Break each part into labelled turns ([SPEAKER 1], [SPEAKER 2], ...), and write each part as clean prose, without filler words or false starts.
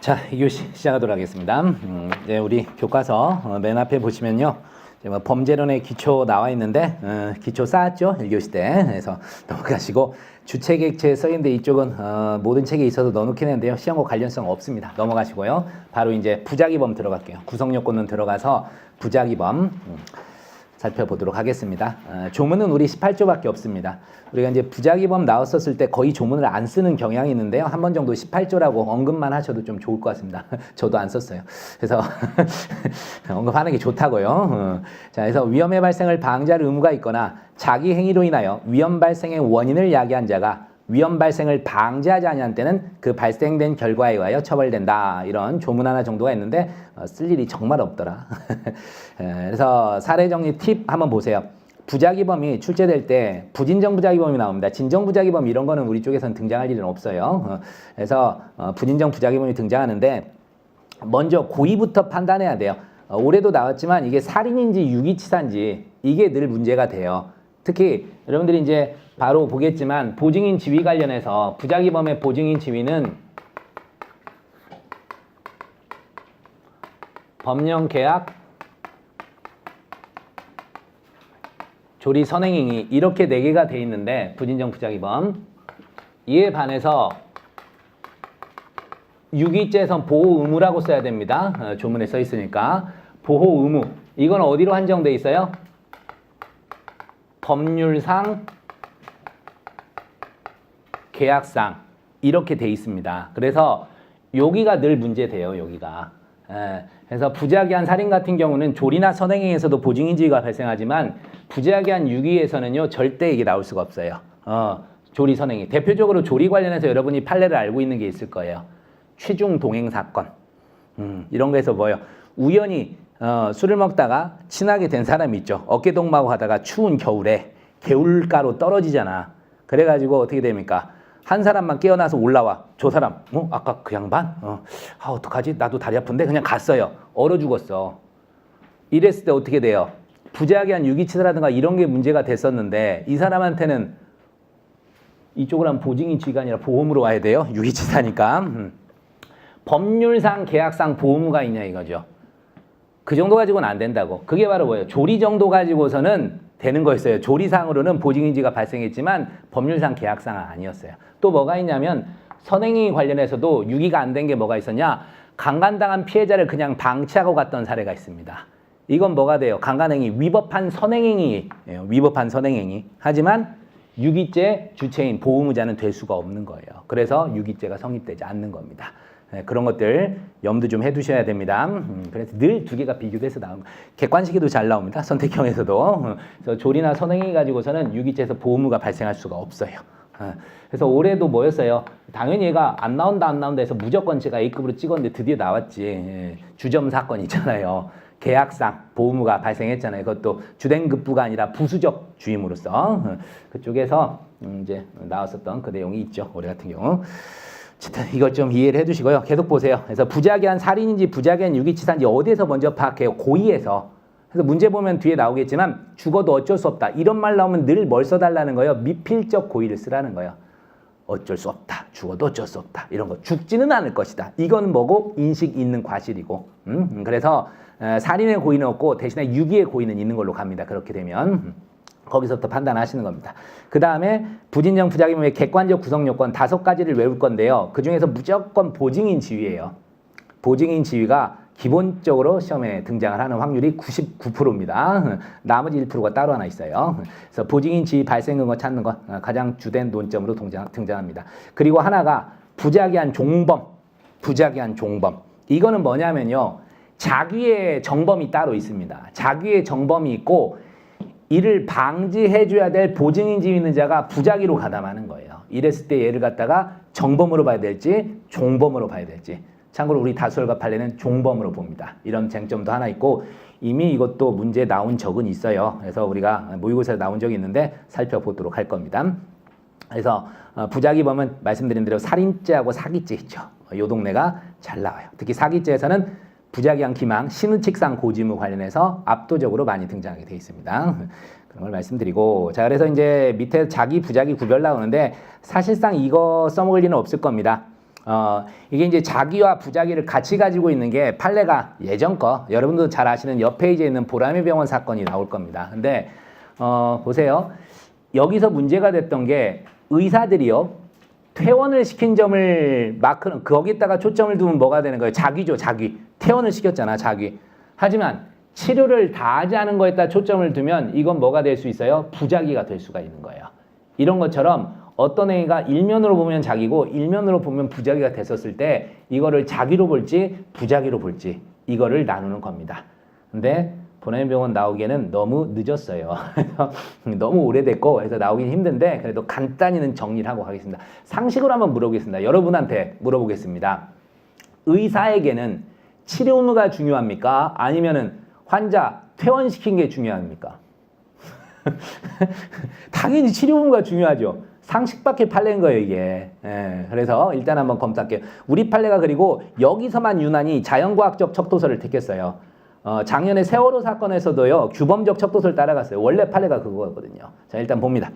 [SPEAKER 1] 자, 2교시 시작하도록 하겠습니다. 이제 우리 교과서 맨 앞에 보시면요. 뭐 범죄론의 기초 나와 있는데 기초 쌓았죠? 1교시 때. 그래서 넘어가시고 주체객체에 써있는데 이쪽은 모든 책에 있어서 넣어놓긴 했는데요. 시험과 관련성 없습니다. 넘어가시고요. 바로 이제 부작위범 들어갈게요. 구성요건은 들어가서 부작위범 살펴보도록 하겠습니다. 조문은 우리 18조밖에 없습니다. 우리가 이제 부작위범 나왔었을 때 거의 조문을 안 쓰는 경향이 있는데요. 한 번 정도 18조라고 언급만 하셔도 좀 좋을 것 같습니다. 저도 안 썼어요. 그래서 언급하는 게 좋다고요. 자, 그래서 위험의 발생을 방지할 의무가 있거나 자기 행위로 인하여 위험 발생의 원인을 야기한 자가 위험 발생을 방지하지 아니한 때는 그 발생된 결과에 의하여 처벌된다. 이런 조문 하나 정도가 있는데 쓸 일이 정말 없더라. 그래서 사례 정리 팁 한번 보세요. 부작위범이 출제될 때 부진정 부작위범이 나옵니다. 진정 부작위범 이런 거는 우리 쪽에서는 등장할 일은 없어요. 그래서 부진정 부작위범이 등장하는데 먼저 고의부터 판단해야 돼요. 올해도 나왔지만 이게 살인인지 유기치사인지 이게 늘 문제가 돼요. 특히 여러분들이 이제 바로 보겠지만 보증인 지위 관련해서 부작위범의 보증인 지위는 법령 계약 조리 선행행위 이렇게 4개가 돼 있는데 부진정 부작위범 이에 반해서 유기죄에선 보호 의무라고 써야 됩니다. 조문에 써 있으니까 보호 의무 이건 어디로 한정돼 있어요? 법률상 계약상 이렇게 돼 있습니다. 그래서 여기가 늘 문제돼요. 여기가. 그래서 부작위한 살인 같은 경우는 조리나 선행행위에서도 보증인 지위가 발생하지만 부작위한 유기에서는요 절대 이게 나올 수가 없어요. 조리 선행위 대표적으로 조리 관련해서 여러분이 판례를 알고 있는 게 있을 거예요. 취중 동행 사건 이런 거에서 뭐예요? 우연히 술을 먹다가 친하게 된 사람이 있죠. 어깨동무하고 하다가 추운 겨울에 개울가로 떨어지잖아. 그래가지고 어떻게 됩니까? 한 사람만 깨어나서 올라와. 저 사람, 아까 그 양반? 어떡하지? 나도 다리 아픈데? 그냥 갔어요. 얼어 죽었어. 이랬을 때 어떻게 돼요? 부작위한 유기치사라든가 이런 게 문제가 됐었는데 이 사람한테는 이쪽으로 하면 보증인 지위가 아니라 보험으로 와야 돼요. 유기치사니까. 법률상 계약상 보험가 있냐 이거죠. 그 정도 가지고는 안 된다고. 그게 바로 뭐예요? 조리 정도 가지고서는 되는 거였어요. 조리상으로는 보증인지가 발생했지만 법률상 계약상은 아니었어요. 또 뭐가 있냐면 선행위 관련해서도 유기가 안 된 게 뭐가 있었냐? 강간당한 피해자를 그냥 방치하고 갔던 사례가 있습니다. 이건 뭐가 돼요? 강간행위, 위법한 선행행위예요. 위법한 선행행위. 하지만 유기죄 주체인 보호의무자는 될 수가 없는 거예요. 그래서 유기죄가 성립되지 않는 겁니다. 그런 것들 염두 좀 해두셔야 됩니다. 그래서 늘 2개가 비교돼서 나옵니다. 객관식에도 잘 나옵니다. 선택형에서도. 그래서 조리나 선행위 가지고서는 유기죄에서 보호의무가 발생할 수가 없어요. 그래서 올해도 뭐였어요? 당연히 얘가 안 나온다 해서 무조건 제가 A급으로 찍었는데 드디어 나왔지. 주점 사건 있잖아요. 계약상 보호의무가 발생했잖아요. 그것도 주된 급부가 아니라 부수적 주임으로써 그쪽에서 이제 나왔었던 그 내용이 있죠. 올해 같은 경우. 이것 좀 이해를 해두시고요. 계속 보세요. 그래서 부작위한 살인인지 부작위한 유기치사인지 어디에서 먼저 파악해요? 고의에서. 그래서 문제 보면 뒤에 나오겠지만 죽어도 어쩔 수 없다. 이런 말 나오면 늘 뭘 써달라는 거예요? 미필적 고의를 쓰라는 거예요. 어쩔 수 없다. 죽어도 어쩔 수 없다. 이런 거. 죽지는 않을 것이다. 이건 뭐고? 인식 있는 과실이고. 그래서 살인의 고의는 없고 대신에 유기의 고의는 있는 걸로 갑니다. 그렇게 되면. 거기서부터 판단하시는 겁니다. 그 다음에 부진정 부작위범의 객관적 구성 요건 5가지를 외울 건데요. 그 중에서 무조건 보증인 지위예요. 보증인 지위가 기본적으로 시험에 등장을 하는 확률이 99%입니다. 나머지 1%가 따로 하나 있어요. 그래서 보증인 지위 발생 근거 찾는 것 가장 주된 논점으로 등장합니다. 그리고 하나가 부작위한 종범. 부작위한 종범. 이거는 뭐냐면요. 자기의 정범이 따로 있습니다. 자기의 정범이 있고 이를 방지해줘야 될 보증인 지위 있는 자가 부작위로 가담하는 거예요. 이랬을 때 얘를 갖다가 정범으로 봐야 될지 종범으로 봐야 될지. 참고로 우리 다수혈과 판례는 종범으로 봅니다. 이런 쟁점도 하나 있고 이미 이것도 문제 나온 적은 있어요. 그래서 우리가 모의고사에 나온 적이 있는데 살펴보도록 할 겁니다. 그래서 부작위범은 말씀드린 대로 살인죄하고 사기죄 있죠. 이 동네가 잘 나와요. 특히 사기죄에서는 부작위한 기망, 신의칙상 고지의무 관련해서 압도적으로 많이 등장하게 되어 있습니다. 그런 걸 말씀드리고, 자, 그래서 이제 밑에 자기 부작위 구별 나오는데 사실상 이거 써먹을 리는 없을 겁니다. 이게 이제 자기와 부자기를 같이 가지고 있는 게 판례가 예전 거, 여러분도 잘 아시는 옆 페이지에 있는 보라매 병원 사건이 나올 겁니다. 근데, 보세요. 여기서 문제가 됐던 게 의사들이요. 퇴원을 시킨 점을 거기다가 초점을 두면 뭐가 되는 거예요? 자기죠, 자기. 퇴원을 시켰잖아, 자기. 하지만 치료를 다 하지 않은 거에다 초점을 두면 이건 뭐가 될 수 있어요? 부자기가 될 수가 있는 거예요. 이런 것처럼 어떤 행위가 일면으로 보면 자기고 일면으로 보면 부자기가 됐었을 때 이거를 자기로 볼지 부자기로 볼지 이거를 나누는 겁니다. 근데 보라매병원 나오기에는 너무 늦었어요. 너무 오래됐고 그래서 나오긴 힘든데 그래도 간단히는 정리를 하고 가겠습니다. 상식으로 한번 물어보겠습니다. 여러분한테 물어보겠습니다. 의사에게는 치료 의무가 중요합니까? 아니면은 환자 퇴원시킨 게 중요합니까? 당연히 치료 의무가 중요하죠. 상식밖에 판례인 거예요, 이게. 예, 그래서 일단 한번 검토할게요. 우리 판례가 그리고 여기서만 유난히 자연과학적 척도설을 택했어요. 작년에 세월호 사건에서도요, 규범적 척도설을 따라갔어요. 원래 판례가 그거였거든요. 자, 일단 봅니다.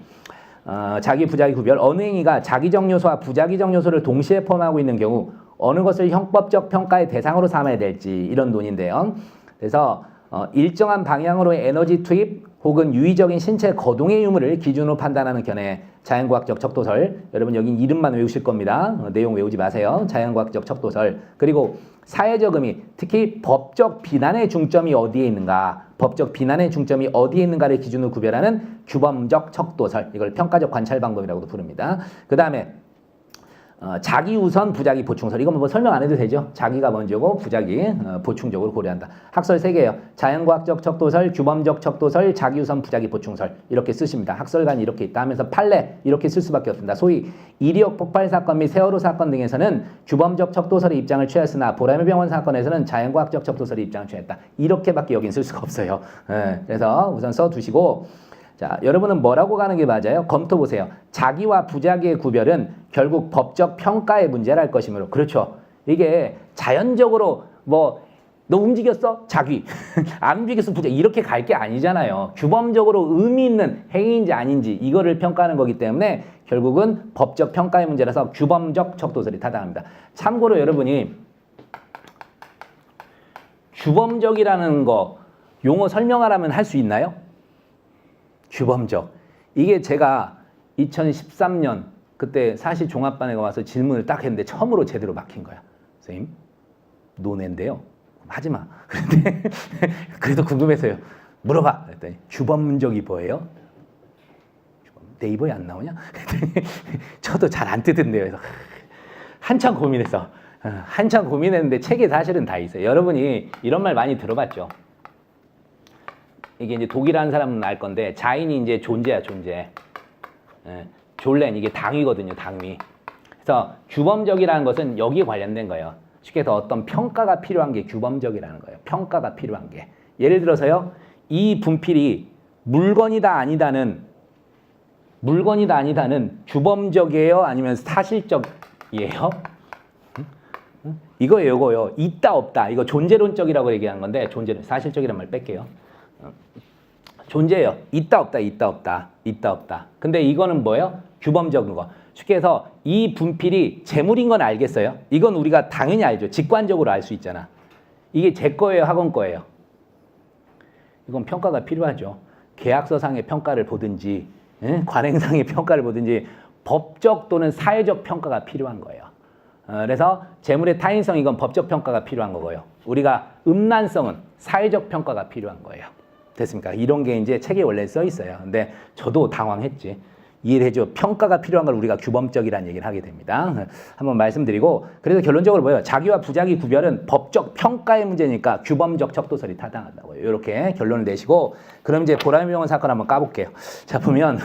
[SPEAKER 1] 자기, 부자기 구별. 어느 행위가 자기적 요소와 부자기적 요소를 동시에 포함하고 있는 경우 어느 것을 형법적 평가의 대상으로 삼아야 될지 이런 논의인데요. 그래서 일정한 방향으로의 에너지 투입 혹은 유의적인 신체 거동의 유무를 기준으로 판단하는 견해 자연과학적 척도설. 여러분 여기 이름만 외우실 겁니다. 내용 외우지 마세요. 자연과학적 척도설. 그리고 사회적 의미, 특히 법적 비난의 중점이 어디에 있는가, 법적 비난의 중점이 어디에 있는가를 기준으로 구별하는 규범적 척도설. 이걸 평가적 관찰 방법이라고도 부릅니다. 그 다음에 자기 우선 부자기 보충설. 이건 뭐 설명 안 해도 되죠. 자기가 먼저고 부자기 보충적으로 고려한다. 학설 3개예요. 자연과학적 척도설, 규범적 척도설, 자기 우선 부자기 보충설. 이렇게 쓰십니다. 학설관이 이렇게 있다 하면서 판례 이렇게 쓸 수밖에 없습니다. 소위 이리옥 폭발 사건 및 세월호 사건 등에서는 규범적 척도설의 입장을 취했으나 보라매병원 사건에서는 자연과학적 척도설의 입장을 취했다. 이렇게밖에 여긴 쓸 수가 없어요. 그래서 우선 써두시고 자, 여러분은 뭐라고 가는 게 맞아요? 검토 보세요. 자기와 부자기의 구별은 결국 법적 평가의 문제랄 것이므로. 그렇죠. 이게 자연적으로 뭐 너 움직였어? 자기. 안 움직였어? 부자. 이렇게 갈 게 아니잖아요. 규범적으로 의미 있는 행위인지 아닌지 이거를 평가하는 거기 때문에 결국은 법적 평가의 문제라서 규범적 척도설이 타당합니다. 참고로 여러분이 규범적이라는 거 용어 설명하라면 할 수 있나요? 규범적. 이게 제가 2013년 그때 사실 종합반에 와서 질문을 딱 했는데 처음으로 제대로 막힌 거야. 선생님, 논외인데요. 하지 마. 그런데 그래도 궁금해서요. 물어봐. 그랬더니 규범적이 뭐예요? 네이버에 안 나오냐? 저도 잘 안 뜨던데요. 그래서 한참 고민했어. 한참 고민했는데 책에 사실은 다 있어요. 여러분이 이런 말 많이 들어봤죠? 이게 이제 독일하는 사람은 알 건데 자인이 이제 존재야, 존재. 졸렌 이게 당위거든요, 당위. 그래서 규범적이라는 것은 여기에 관련된 거예요. 쉽게 해서 어떤 평가가 필요한 게 규범적이라는 거예요. 평가가 필요한 게. 예를 들어서요, 이 분필이 물건이다 아니다는 규범적이에요, 아니면 사실적이에요? 이거예요, 이거요. 있다 없다. 이거 존재론적이라고 얘기하는 건데 존재론, 사실적이란 말 뺄게요. 존재예요. 있다 없다, 있다 없다, 있다 없다. 근데 이거는 뭐예요? 규범적인 거. 쉽게 해서 이 분필이 재물인 건 알겠어요? 이건 우리가 당연히 알죠. 직관적으로 알 수 있잖아. 이게 제 거예요, 학원 거예요? 이건 평가가 필요하죠. 계약서상의 평가를 보든지 관행상의 평가를 보든지 법적 또는 사회적 평가가 필요한 거예요. 그래서 재물의 타인성 이건 법적 평가가 필요한 거고요. 우리가 음란성은 사회적 평가가 필요한 거예요. 됐습니까? 이런 게 이제 책에 원래 써 있어요. 근데 저도 당황했지. 이해를 해줘. 평가가 필요한 걸 우리가 규범적이라는 얘기를 하게 됩니다. 한번 말씀드리고 그래서 결론적으로 뭐예요? 자기와 부자기 구별은 법적 평가의 문제니까 규범적 척도설이 타당하다고요. 이렇게 결론을 내시고 그럼 이제 보라매병원 사건 한번 까볼게요. 자, 보면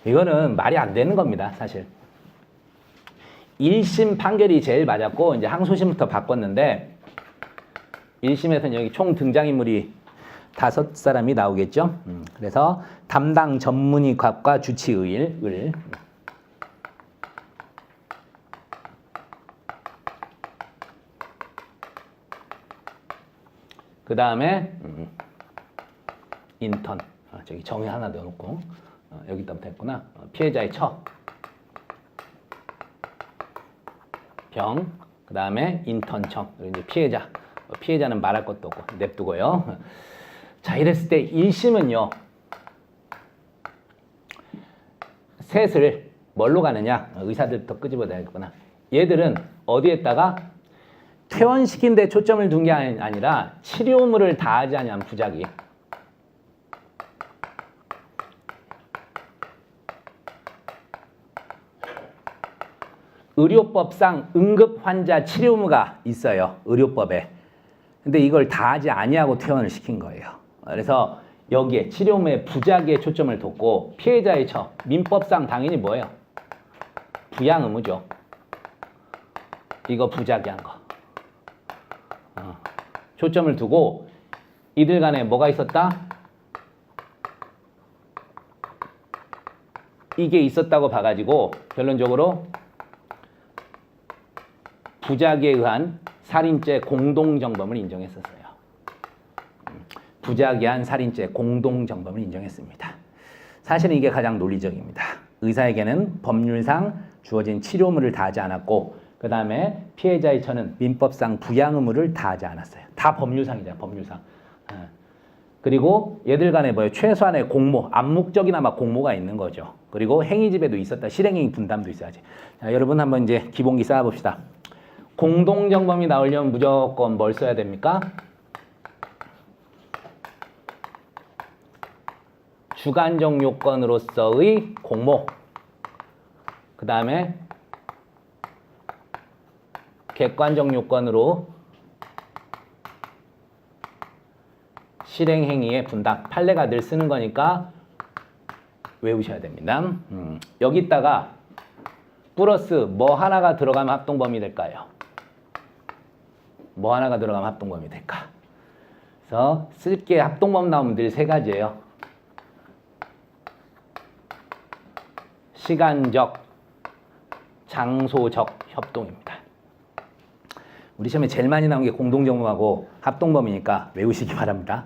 [SPEAKER 1] 이거는 말이 안 되는 겁니다. 사실. 1심 판결이 제일 맞았고 이제 항소심부터 바꿨는데 1심에서는 여기 총 등장인물이 5사람이 나오겠죠. 그래서 담당 전문의과 주치의일 을. 그 다음에 인턴. 저기 정의 하나 넣어놓고 여기다부터 했구나. 피해자의 처. 경, 그 다음에 인턴청, 그리고 이제 피해자. 피해자는 말할 것도 없고 냅두고요. 자, 이랬을 때 1심은요. 셋을 뭘로 가느냐? 의사들부터 끄집어내야겠구나. 얘들은 어디에다가 퇴원시킨 데 초점을 둔 게 아니라 치료물을 다하지 않은 부작위. 의료법상 응급 환자 치료 의무가 있어요. 의료법에. 근데 이걸 다하지 아니하고 퇴원을 시킨 거예요. 그래서 여기에 치료 의무의 부작위에 초점을 뒀고 피해자의 처, 민법상 당연히 뭐예요? 부양 의무죠. 이거 부작위한 거. 초점을 두고 이들 간에 뭐가 있었다? 이게 있었다고 봐가지고 결론적으로 부작위에 의한 살인죄 공동정범을 인정했었어요. 부작위한 살인죄 공동정범을 인정했습니다. 사실은 이게 가장 논리적입니다. 의사에게는 법률상 주어진 치료 의무를 다하지 않았고 그 다음에 피해자의 처는 민법상 부양 의무를 다하지 않았어요. 다 법률상이잖아요. 법률상. 그리고 얘들 간에 뭐예요? 최소한의 공모, 암묵적이나마 공모가 있는 거죠. 그리고 행위집에도 있었다. 실행행위 분담도 있어야지. 자, 여러분 한번 이제 기본기 쌓아봅시다. 공동정범이 나오려면 무조건 뭘 써야 됩니까? 주관적 요건으로서의 공모, 그 다음에 객관적 요건으로 실행행위의 분담, 판례가 늘 쓰는 거니까 외우셔야 됩니다. 여기다가 플러스 뭐 하나가 들어가면 합동범위 될까요? 뭐 하나가 들어가면 합동범위 될까? 그래서 쓸게 합동범 나오면 늘 세 가지예요. 시간적, 장소적 협동입니다. 우리 시험에 제일 많이 나온 게 공동정범하고 합동범위니까 외우시기 바랍니다.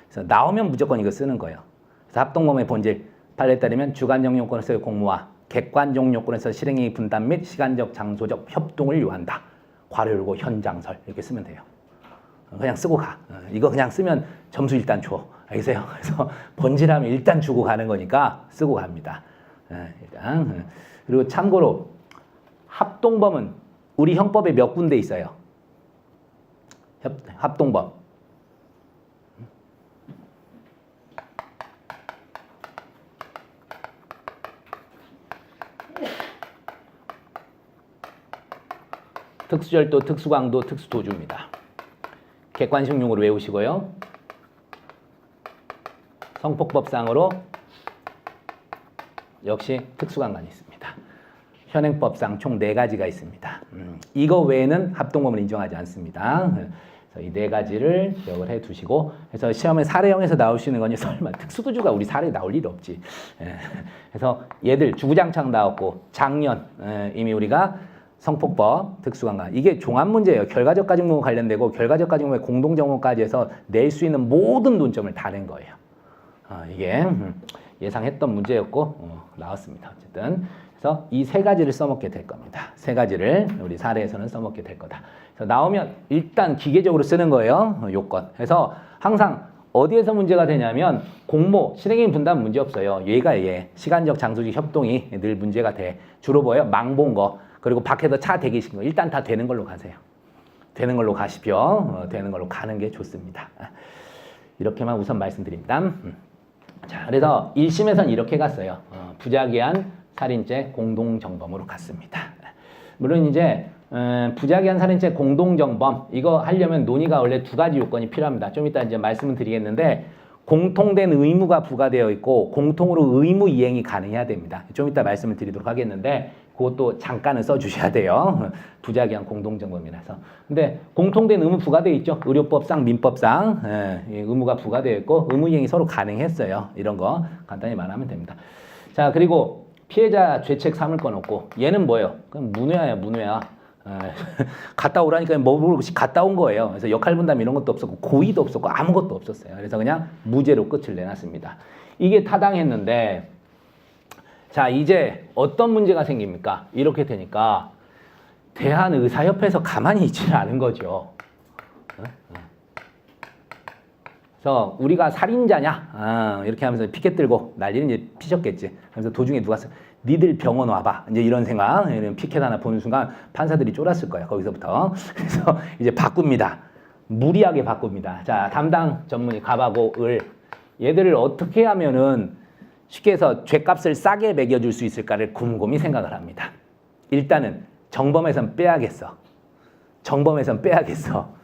[SPEAKER 1] 그래서 나오면 무조건 이거 쓰는 거예요. 그래서 합동범의 본질, 판례에 따르면 주관적 요건에서의 공모와 객관적 요건에서 실행행위 분담 및 시간적, 장소적 협동을 요한다. 괄호 열고 현장설 이렇게 쓰면 돼요. 그냥 쓰고 가. 이거 그냥 쓰면 점수 일단 줘. 알겠어요? 그래서 본질하면 일단 주고 가는 거니까 쓰고 갑니다. 일단. 그리고 참고로 합동범은 우리 형법에 몇 군데 있어요? 합동범. 특수절도, 특수강도, 특수도주입니다. 객관식용으로 외우시고요. 성폭법상으로 역시 특수강간이 있습니다. 현행법상 총 4가지가 있습니다. 이거 외에는 합동범을 인정하지 않습니다. 그래서 이 4가지를 기억을 해 두시고, 그래서 시험에 사례형에서 나올 수 있는 거니 설마 특수도주가 우리 사례에 나올 일 없지. 그래서 얘들 주구장창 나왔고, 작년 이미 우리가 성폭법, 특수강간 이게 종합문제예요. 결과적 가중문과 관련되고 결과적 가중문의 공동정범까지 해서 낼 수 있는 모든 논점을 다 낸 거예요. 이게 예상했던 문제였고 나왔습니다. 어쨌든 그래서 이 3가지를 써먹게 될 겁니다. 3가지를 우리 사례에서는 써먹게 될 거다. 그래서 나오면 일단 기계적으로 쓰는 거예요. 요건. 그래서 항상 어디에서 문제가 되냐면 공모, 실행행위 분담 문제 없어요. 얘가 시간적, 장소적 협동이 늘 문제가 돼. 주로 뭐예요? 망본 거. 그리고 밖에서 차 대기신 거. 일단 다 되는 걸로 가세요. 되는 걸로 가십시오. 되는 걸로 가는 게 좋습니다. 이렇게만 우선 말씀드립니다. 자, 그래서 1심에서는 이렇게 갔어요. 부작위한 살인죄 공동정범으로 갔습니다. 물론 이제 부작위한 살인죄 공동정범 이거 하려면 논의가 원래 2가지 요건이 필요합니다. 좀 이따 이제 말씀을 드리겠는데 공통된 의무가 부과되어 있고 공통으로 의무 이행이 가능해야 됩니다. 좀 이따 말씀을 드리도록 하겠는데 그것도 잠깐은 써주셔야 돼요. 부작위한 공동정범이라서. 근데 공통된 의무 부과되어 있죠. 의료법상, 민법상 의무가 부과되어 있고 의무 이행이 서로 가능했어요. 이런 거 간단히 말하면 됩니다. 자, 그리고 피해자 죄책 삼을 건 없고 얘는 뭐예요? 그냥 문외야, 문외야. 갔다 오라니까 뭐 모르고 갔다 온 거예요. 그래서 역할 분담 이런 것도 없었고 고의도 없었고 아무것도 없었어요. 그래서 그냥 무죄로 끝을 내놨습니다. 이게 타당했는데 자, 이제 어떤 문제가 생깁니까? 이렇게 되니까 대한의사협회에서 가만히 있지는 않은 거죠. 그래서 우리가 살인자냐? 이렇게 하면서 피켓 들고 난리는 이제 피셨겠지. 그래서 도중에 누가 니들 병원 와봐. 이제 이런 생각, 이런 피켓 하나 보는 순간 판사들이 쫄았을 거야. 거기서부터. 그래서 이제 바꿉니다. 무리하게 바꿉니다. 자, 담당 전문의 갑하고 을. 얘들을 어떻게 하면은 쉽게 해서 죗값을 싸게 매겨줄 수 있을까를 곰곰이 생각을 합니다. 일단은 정범에선 빼야겠어. 정범에선 빼야겠어.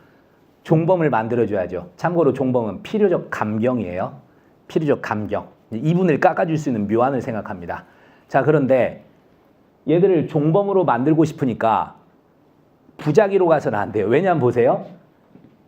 [SPEAKER 1] 종범을 만들어줘야죠. 참고로 종범은 필요적 감경이에요. 필요적 감경. 이분을 깎아줄 수 있는 묘안을 생각합니다. 자, 그런데 얘들을 종범으로 만들고 싶으니까 부작위로 가서는 안 돼요. 왜냐하면 보세요.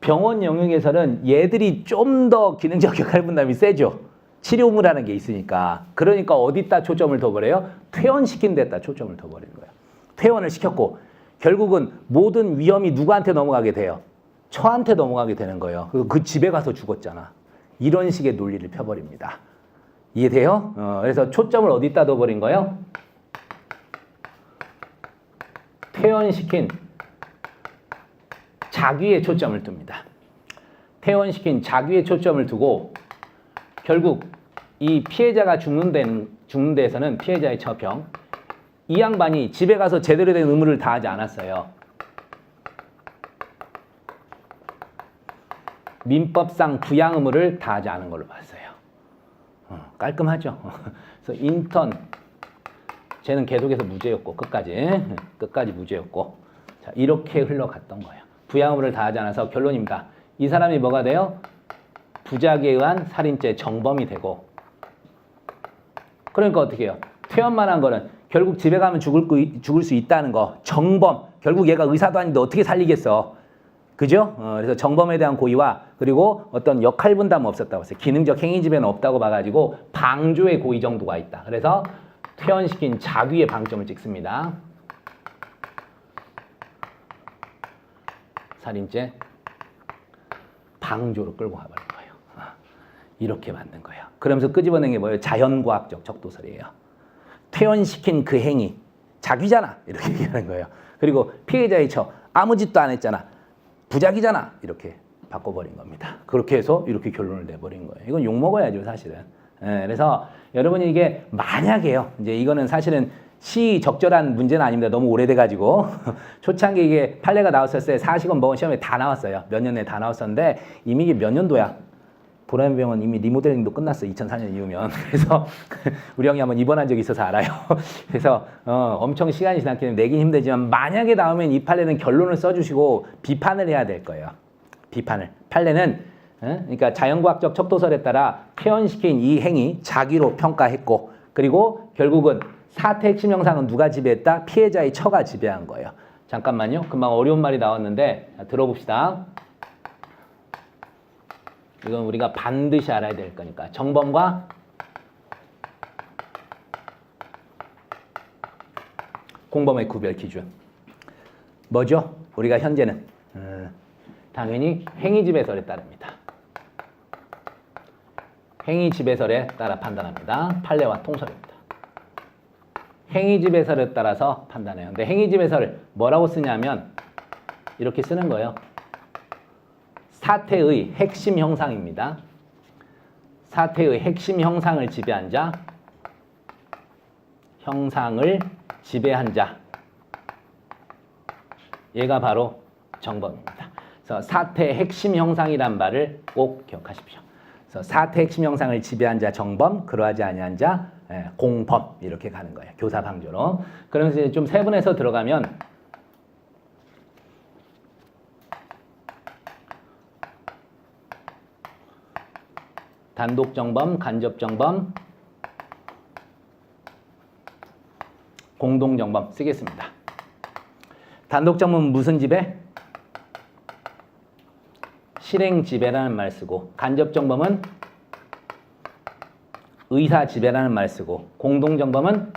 [SPEAKER 1] 병원 영역에서는 얘들이 좀 더 기능적 역할 분담이 세죠. 치료물하는 게 있으니까. 그러니까 어디다 초점을 둬버려요? 퇴원시킨 데다 초점을 둬버리는 거예요. 퇴원을 시켰고 결국은 모든 위험이 누구한테 넘어가게 돼요? 처한테 넘어가게 되는 거예요. 그 집에 가서 죽었잖아. 이런 식의 논리를 펴버립니다. 이해돼요? 그래서 초점을 어디다 둬버린 거예요? 퇴원시킨 자귀에 초점을 둡니다. 퇴원시킨 자귀에 초점을 두고 결국 이 피해자가 죽는 데에서는 피해자의 처병, 이 양반이 집에 가서 제대로 된 의무를 다하지 않았어요. 민법상 부양 의무를 다하지 않은 걸로 봤어요. 깔끔하죠. 그래서 인턴 쟤는 계속해서 무죄였고 끝까지 무죄였고 자, 이렇게 흘러갔던 거예요. 부양 의무를 다하지 않아서 결론입니다. 이 사람이 뭐가 돼요? 부작위에 의한 살인죄 정범이 되고 그러니까 어떻게 해요? 퇴원만 한 거는 결국 집에 가면 죽을 수 있다는 거 정범 결국 얘가 의사도 아닌데 어떻게 살리겠어? 그죠? 그래서 정범에 대한 고의와 그리고 어떤 역할 분담은 없었다고 했어요. 기능적 행위 지배는 없다고 봐가지고 방조의 고의 정도가 있다. 그래서 퇴원시킨 자귀의 방점을 찍습니다. 살인죄 방조로 끌고 가버린 거예요. 이렇게 만든 거예요. 그러면서 끄집어낸 게 뭐예요? 자연과학적 적도설이에요. 퇴원시킨 그 행위 자귀잖아 이렇게 얘기하는 거예요. 그리고 피해자의 처 아무 짓도 안 했잖아. 부작위잖아 이렇게 바꿔버린 겁니다. 그렇게 해서 이렇게 결론을 내버린 거예요. 이건 욕먹어야죠 사실은. 그래서 여러분이 이게 만약에요. 이제 이거는 사실은 시적절한 문제는 아닙니다. 너무 오래돼가지고 초창기 이게 판례가 나왔었어요. 40원 먹은 시험에 다 나왔어요. 몇 년 내에 다 나왔었는데 이미 이게 몇 년도야? 보라매병원 이미 리모델링도 끝났어. 2004년 이후면. 그래서 우리 형이 한번 입원한 적이 있어서 알아요. 그래서 엄청 시간이 지났기 때문에 내긴 힘들지만 만약에 나오면 이 판례는 결론을 써주시고 비판을 해야 될 거예요. 비판을. 판례는 그러니까 자연과학적 척도설에 따라 퇴원시킨 이 행위 자기로 평가했고 그리고 결국은 사태 핵심 형상은 누가 지배했다? 피해자의 처가 지배한 거예요. 잠깐만요. 금방 어려운 말이 나왔는데 들어봅시다. 이건 우리가 반드시 알아야 될 거니까. 정범과 공범의 구별 기준. 뭐죠? 우리가 현재는 당연히 행위지배설에 따릅니다. 행위지배설에 따라 판단합니다. 판례와 통설입니다. 행위지배설에 따라서 판단해요. 근데 행위지배설을 뭐라고 쓰냐면 이렇게 쓰는 거예요. 사태의 핵심 형상입니다. 사태의 핵심 형상을 지배한 자, 형상을 지배한 자. 얘가 바로 정범입니다. 그래서 사태의 핵심 형상이란 말을 꼭 기억하십시오. 그래서 사태 핵심 형상을 지배한 자 정범, 그러하지 아니한 자 공범 이렇게 가는 거예요. 교사 방조로. 그러면서 이제 좀 세분해서 들어가면 단독 정범, 간접 정범, 공동 정범 쓰겠습니다. 단독 정범은 무슨 지배? 실행 지배라는 말 쓰고 간접 정범은 의사 지배라는 말 쓰고 공동 정범은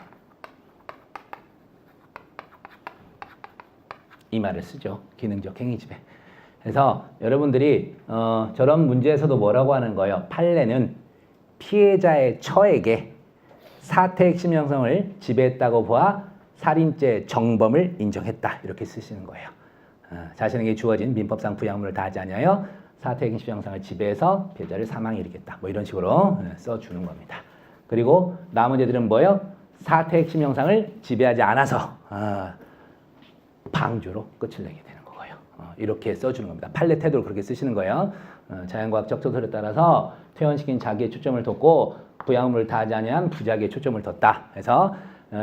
[SPEAKER 1] 이 말을 쓰죠. 기능적 행위 지배. 그래서 여러분들이 저런 문제에서도 뭐라고 하는 거예요? 판례는 피해자의 처에게 사태 핵심 형성을 지배했다고 보아 살인죄 정범을 인정했다. 이렇게 쓰시는 거예요. 자신에게 주어진 민법상 부양물을 다하지 아니하여 사퇴 핵심 형상을 지배해서 피해자를 사망에 이르겠다. 뭐 이런 식으로 써주는 겁니다. 그리고 나머지들은 뭐예요? 사퇴 핵심 형상을 지배하지 않아서 방조로 끝을 내게 되는 거고요. 이렇게 써주는 겁니다. 판례 태도를 그렇게 쓰시는 거예요. 자연과학적 소설에 따라서 퇴원시킨 자기의 초점을 뒀고 부양물을 다하지 아니한 부작위에 초점을 뒀다. 그래서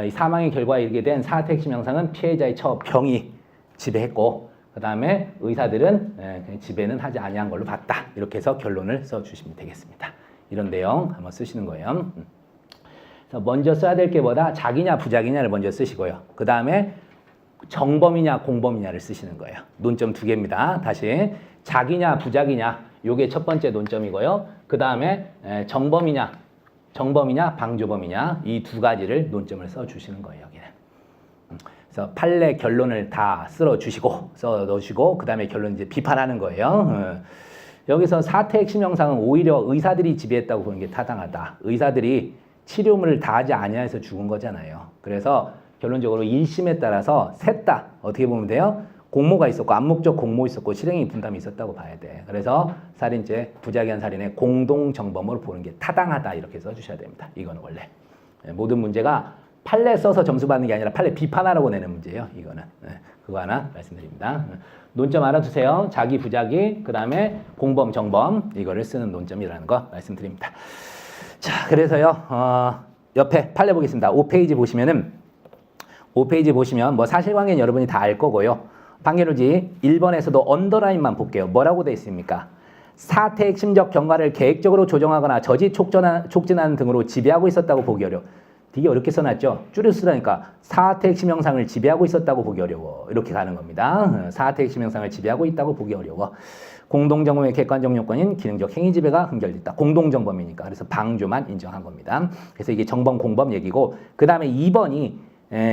[SPEAKER 1] 이 사망의 결과에 이르게 된 사퇴 핵심 형상은 피해자의 처병이 지배했고 그 다음에 의사들은 지배는 하지 아니한 걸로 봤다. 이렇게 해서 결론을 써주시면 되겠습니다. 이런 내용 한번 쓰시는 거예요. 그래서 먼저 써야 될 게 뭐다? 자기냐 부작이냐를 먼저 쓰시고요. 그 다음에 정범이냐 공범이냐를 쓰시는 거예요. 논점 2개입니다. 다시 자기냐 부작이냐 요게 첫 번째 논점이고요. 그 다음에 정범이냐 방조범이냐 이 2가지를 논점을 써주시는 거예요. 여기는. 그래서 판례 결론을 다 써 넣으시고 그 다음에 결론 이제 비판하는 거예요. 여기서 사퇴 핵심 형상은 오히려 의사들이 지배했다고 보는 게 타당하다. 의사들이 치료물을 다하지 아니하여서 죽은 거잖아요. 그래서 결론적으로 1심에 따라서 셋 다 어떻게 보면 돼요? 공모가 있었고 암묵적 공모 있었고 실행위 분담이 있었다고 봐야 돼. 그래서 살인죄, 부작위한 살인의 공동 정범으로 보는 게 타당하다 이렇게 써주셔야 됩니다. 이거는 원래 모든 문제가 판례 써서 점수 받는 게 아니라 판례 비판하라고 내는 문제예요. 이거는 그거 하나 말씀드립니다. 논점 알아두세요. 자기 부작위 그 다음에 공범 정범 이거를 쓰는 논점이라는 거 말씀드립니다. 자 그래서요 옆에 판례 보겠습니다. 5페이지 보시면 뭐 사실관계는 여러분이 다 알 거고요. 판결루지 1번에서도 언더라인만 볼게요. 뭐라고 돼 있습니까? 사퇴 핵심적 경과를 계획적으로 조정하거나 저지 촉진하는 등으로 지배하고 있었다고 보기 어려워. 되게 어렵게 써놨죠? 줄여서 쓰라니까 사퇴 핵심 형상을 지배하고 있었다고 보기 어려워. 이렇게 가는 겁니다. 사퇴 핵심 형상을 지배하고 있다고 보기 어려워. 공동정범의 객관적 요건인 기능적 행위 지배가 흥결됐다. 공동정범이니까. 그래서 방조만 인정한 겁니다. 그래서 이게 정범, 공범 얘기고 그 다음에 2번이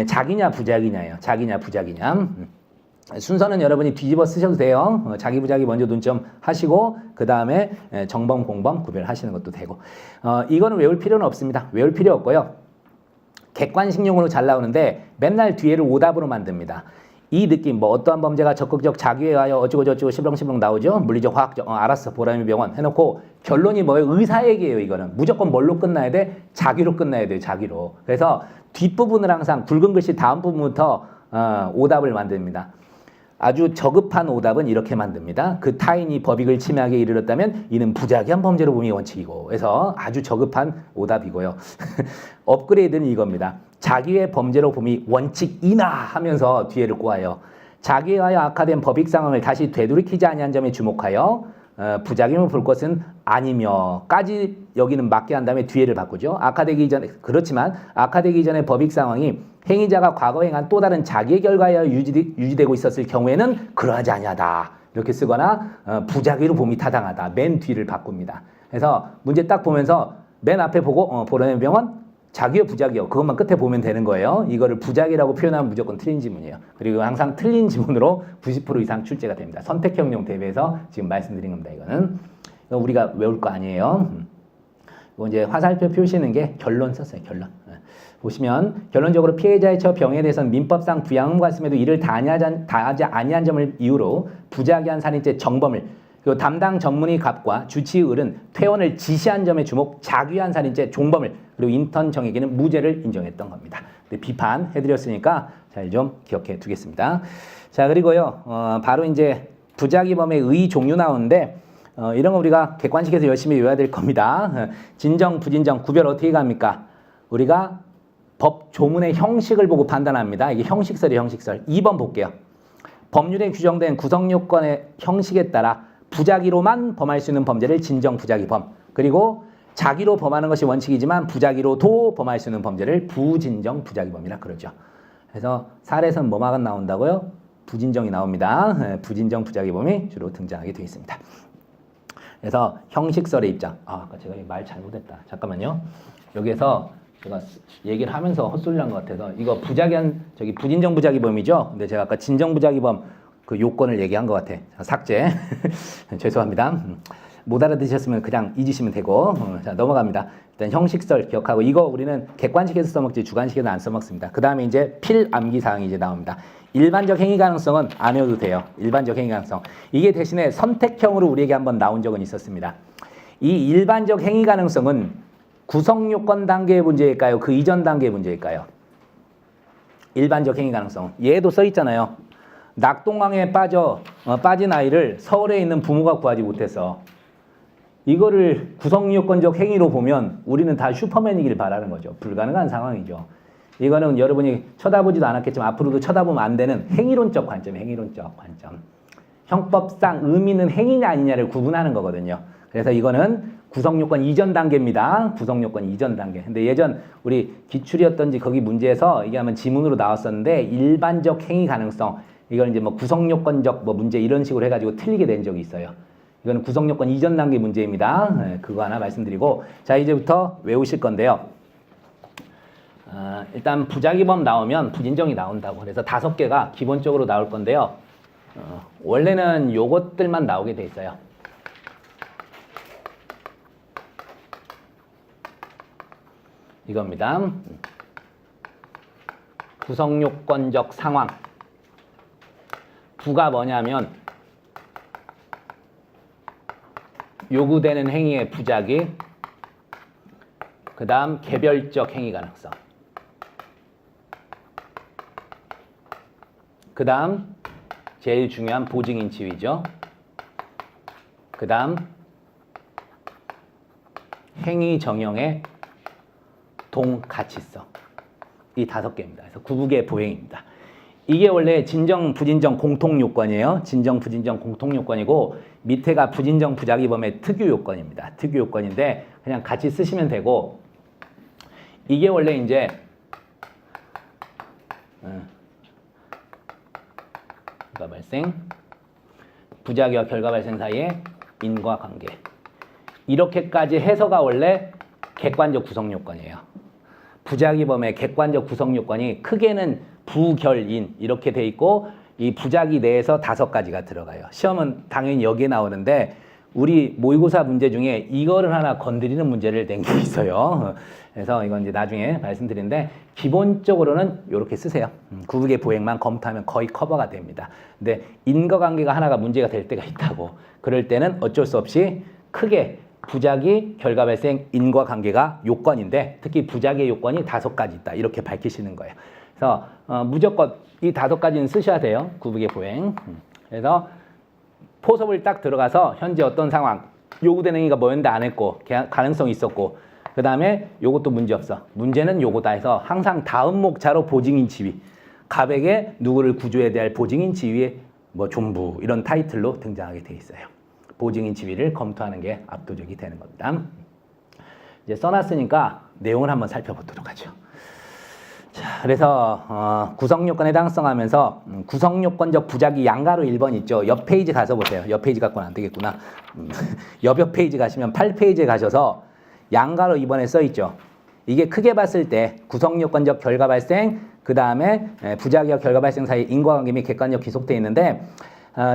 [SPEAKER 1] 자기냐 부작이냐예요. 자기냐 부작이냐. 순서는 여러분이 뒤집어 쓰셔도 돼요. 자기 부작위 먼저 논점 하시고 그 다음에 정범, 공범 구별하시는 것도 되고 이거는 외울 필요는 없습니다. 외울 필요 없고요. 객관식용으로 잘 나오는데 맨날 뒤에를 오답으로 만듭니다. 이 느낌 뭐 어떠한 범죄가 적극적 자기에 의하여 어쩌고저쩌고 시블렁시블렁 나오죠. 물리적 화학적 알았어 보람의 병원 해놓고 결론이 뭐예요? 의사 얘기예요. 이거는 무조건 뭘로 끝나야 돼? 자기로 끝나야 돼요. 자기로. 그래서 뒷부분을 항상 굵은 글씨 다음 부분부터 오답을 만듭니다. 아주 저급한 오답은 이렇게 만듭니다. 그 타인이 법익을 침해하게 이르렀다면 이는 부작위한 범죄로 봄이 원칙이고 그래서 아주 저급한 오답이고요. 업그레이드는 이겁니다. 자기의 범죄로 봄이 원칙이나 하면서 뒤에를 꼬아요. 자기에 의하여 악화된 법익 상황을 다시 되돌이키지 아니한 점에 주목하여 부작용을 볼 것은 아니며까지 여기는 맞게 한 다음에 뒤에를 바꾸죠. 악화되기 전에 그렇지만 악화되기 전에 법익 상황이 행위자가 과거에 행한 또 다른 자기의 결과에 유지되고 있었을 경우에는 그러하지 아니하다. 이렇게 쓰거나 부작위로 봄이 타당하다. 맨 뒤를 바꿉니다. 그래서 문제 딱 보면서 맨 앞에 보고 보라는 병원 자기요 부작위요. 그것만 끝에 보면 되는 거예요. 이거를 부작위라고 표현하면 무조건 틀린 지문이에요. 그리고 항상 틀린 지문으로 90% 이상 출제가 됩니다. 선택형용 대비해서 지금 말씀드린 겁니다. 이거는 우리가 외울 거 아니에요. 이거 이제 화살표 표시는 게 결론 썼어요. 결론. 보시면 결론적으로 피해자의 처 병에 대해서는 민법상 부양음과 했음에도 이를 다하지 아니한 점을 이유로 부작위한 살인죄 정범을 그리고 담당 전문의 갑과 주치의 을은 퇴원을 지시한 점에 주목 자귀한 살인죄 종범을 그리고 인턴 정에게는 무죄를 인정했던 겁니다. 비판해드렸으니까 잘 좀 기억해 두겠습니다. 자 그리고요 바로 이제 부작위범의 의 종류 나오는데 이런 거 우리가 객관식에서 열심히 외워야 될 겁니다. 진정, 부진정 구별 어떻게 갑니까? 우리가 법 조문의 형식을 보고 판단합니다. 이게 형식설이에요. 형식설. 2번 볼게요. 법률에 규정된 구성요건의 형식에 따라 부작위로만 범할 수 있는 범죄를 진정 부작위범 그리고 자기로 범하는 것이 원칙이지만 부작위로도 범할 수 있는 범죄를 부진정 부작위범이라 그러죠. 그래서 사례에서는 뭐만 나온다고요? 부진정이 나옵니다. 부진정 부작위범이 주로 등장하게 되어 있습니다. 그래서 형식설의 입장. 아까 제가 말 잘못했다. 잠깐만요. 여기에서 제가 얘기를 하면서 헛소리를 한 것 같아서 이거 부작위한 부진정 부작위범이죠. 근데 제가 아까 진정 부작위범 그 요건을 얘기한 것 같아. 삭제. 죄송합니다. 못 알아듣으셨으면 그냥 잊으시면 되고. 자, 넘어갑니다. 일단 형식설 기억하고, 이거 우리는 객관식에서 써먹지 주관식에서 안 써먹습니다. 그 다음에 이제 필암기 사항이 이제 나옵니다. 일반적 행위 가능성은 안 외워도 돼요. 일반적 행위 가능성. 이게 대신에 선택형으로 우리에게 한번 나온 적은 있었습니다. 이 일반적 행위 가능성은 구성 요건 단계의 문제일까요? 그 이전 단계의 문제일까요? 일반적 행위 가능성. 얘도 써 있잖아요. 낙동강에 빠진 아이를 서울에 있는 부모가 구하지 못해서, 이거를 구성요건적 행위로 보면 우리는 다 슈퍼맨이길 바라는 거죠. 불가능한 상황이죠. 이거는 여러분이 쳐다보지도 않았겠지만 앞으로도 쳐다보면 안 되는 행위론적 관점이에요. 행위론적 관점. 형법상 의미는 행위냐 아니냐를 구분하는 거거든요. 그래서 이거는 구성요건 이전 단계입니다. 구성요건 이전 단계. 근데 예전 우리 기출이었던지 거기 문제에서 이게 한번 지문으로 나왔었는데, 일반적 행위 가능성, 이걸 이제 뭐 구성요건적 뭐 문제 이런 식으로 해가지고 틀리게 된 적이 있어요. 이거는 구성요건 이전 단계 문제입니다. 네, 그거 하나 말씀드리고, 자, 이제부터 외우실 건데요. 일단 부작위범 나오면 부진정이 나온다고. 그래서 5개가 기본적으로 나올 건데요. 원래는 요것들만 나오게 돼 있어요. 이겁니다. 구성요건적 상황. 부가 뭐냐면 요구되는 행위의 부작위, 그 다음 개별적 행위 가능성, 그 다음 제일 중요한 보증인 지위죠. 그 다음 행위 정형의 동가치성. 이 5개입니다. 그래서 9국의 보행입니다. 이게 원래 진정, 부진정 공통 요건이에요. 진정, 부진정 공통 요건이고, 밑에가 부진정 부작위범의 특유 요건입니다. 특유 요건인데 그냥 같이 쓰시면 되고, 이게 원래 이제 결과 발생, 부작위와 결과 발생 사이의 인과관계, 이렇게까지 해서가 원래 객관적 구성 요건이에요. 부작위범의 객관적 구성 요건이 크게는 부결인 이렇게 돼 있고, 이 부작위 내에서 5가지가 들어가요. 시험은 당연히 여기에 나오는데, 우리 모의고사 문제 중에 이거를 하나 건드리는 문제를 낸 게 있어요. 그래서 이건 이제 나중에 말씀드리는데, 기본적으로는 이렇게 쓰세요. 9국의 보행만 검토하면 거의 커버가 됩니다. 근데 인과관계가 하나가 문제가 될 때가 있다고. 그럴 때는 어쩔 수 없이 크게 부작위, 결과 발생, 인과관계가 요건인데, 특히 부작위의 요건이 5가지 있다. 이렇게 밝히시는 거예요. 그래서 무조건 이 5가지는 쓰셔야 돼요. 9국의 보행. 그래서 포섭을 딱 들어가서 현재 어떤 상황, 요구되는 행위가 뭐였는데 안 했고, 가능성이 있었고, 그 다음에 요것도 문제 없어. 문제는 요거다 해서 항상 다음 목차로 보증인 지위, 갑에게 누구를 구조해야 될 보증인 지위의 뭐 존부, 이런 타이틀로 등장하게 돼 있어요. 보증인 지위를 검토하는 게 압도적이 되는 겁니다. 이제 써놨으니까 내용을 한번 살펴보도록 하죠. 자, 그래서 구성요건에 해당성하면서 구성요건적 부작위 양가로 1번 있죠. 옆 페이지 가서 보세요. 옆 페이지 갖고는 안 되겠구나. 옆 페이지 가시면 8페이지에 가셔서 양가로 2번에 써 있죠. 이게 크게 봤을 때 구성요건적 결과 발생, 그 다음에 부작위와 결과 발생 사이 인과관계 및 객관적 귀속돼 있는데,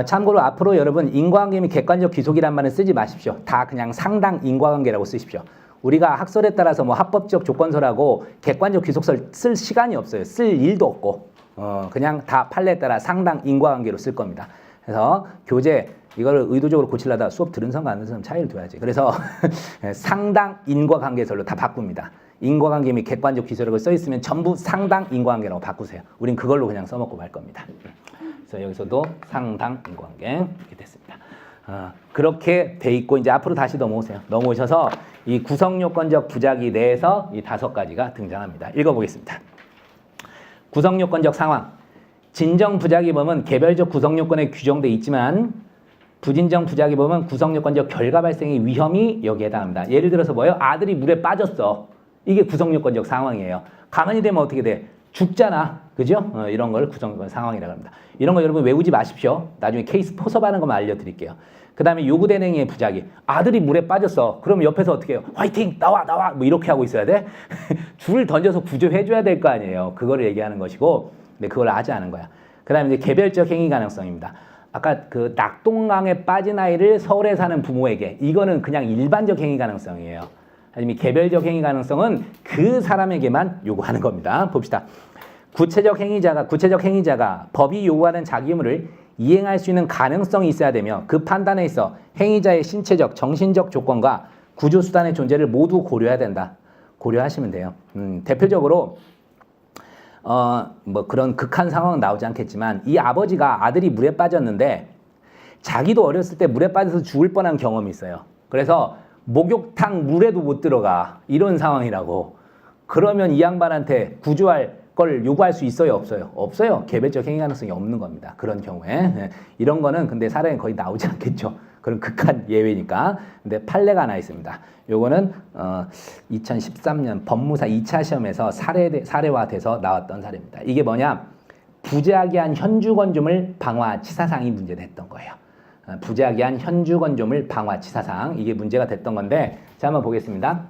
[SPEAKER 1] 참고로 앞으로 여러분 인과관계 및 객관적 귀속이란 말은 쓰지 마십시오. 다 그냥 상당 인과관계라고 쓰십시오. 우리가 학설에 따라서 뭐 합법적 조건설하고 객관적 귀속설 쓸 시간이 없어요. 쓸 일도 없고, 그냥 다 판례에 따라 상당 인과관계로 쓸 겁니다. 그래서 교재 이거를 의도적으로 고치려다 수업 들은 사람과 안 들은 사람 차이를 둬야지. 그래서 상당 인과관계설로 다 바꿉니다. 인과관계 및 객관적 귀속력을 써 있으면 전부 상당 인과관계라고 바꾸세요. 우린 그걸로 그냥 써먹고 말 겁니다. 그래서 여기서도 상당 인과관계 이렇게 됐습니다. 그렇게 돼 있고, 이제 앞으로 다시 넘어오세요. 넘어오셔서 이 구성요건적 부작위 내에서 이 5가지가 등장합니다. 읽어보겠습니다. 구성요건적 상황. 진정 부작위범은 개별적 구성요건에 규정돼 있지만, 부진정 부작위범은 구성요건적 결과 발생의 위험이 여기에 해당합니다. 예를 들어서 뭐예요? 아들이 물에 빠졌어. 이게 구성요건적 상황이에요. 가만히 되면 어떻게 돼? 죽잖아. 그죠? 이런 걸 구성요건 상황이라고 합니다. 이런 거 여러분 외우지 마십시오. 나중에 케이스 포섭하는 것만 알려드릴게요. 그 다음에 요구되는 행위의 부작위. 아들이 물에 빠졌어. 그럼 옆에서 어떻게 해요? 화이팅! 나와! 나와! 뭐 이렇게 하고 있어야 돼? 줄을 던져서 구조해줘야 될 거 아니에요. 그거를 얘기하는 것이고, 근데 그걸 하지 않은 거야. 그 다음에 이제 개별적 행위 가능성입니다. 아까 그 낙동강에 빠진 아이를 서울에 사는 부모에게 이거는 그냥 일반적 행위 가능성이에요. 아니면 개별적 행위 가능성은 그 사람에게만 요구하는 겁니다. 봅시다. 구체적 행위자가 법이 요구하는 자기 의무를 이행할 수 있는 가능성이 있어야 되며 그 판단에 있어 행위자의 신체적, 정신적 조건과 구조 수단의 존재를 모두 고려해야 된다. 고려하시면 돼요. 대표적으로 뭐 그런 극한 상황은 나오지 않겠지만 이 아버지가 아들이 물에 빠졌는데 자기도 어렸을 때 물에 빠져서 죽을 뻔한 경험이 있어요. 그래서 목욕탕 물에도 못 들어가 이런 상황이라고. 그러면 이 양반한테 구조할 걸 요구할 수 있어요, 없어요? 없어요. 개별적 행위 가능성이 없는 겁니다. 그런 경우에 이런 거는 근데 사례는 거의 나오지 않겠죠. 그런 극한 예외니까. 근데 판례가 하나 있습니다. 요거는 2013년 법무사 2차 시험에서 사례화돼서 나왔던 사례입니다. 이게 뭐냐? 부작위한 현주건조물 방화치사상이 문제됐던 거예요. 부작위한 현주건조물 방화치사상 이게 문제가 됐던 건데 자 한번 보겠습니다.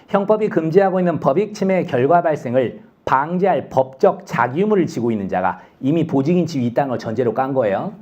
[SPEAKER 1] 형법이 금지하고 있는 법익 침해 결과 발생을 방지할 법적 자기의무를 지고 있는 자가 이미 보직인 지위 있다는 걸 전제로 깐 거예요.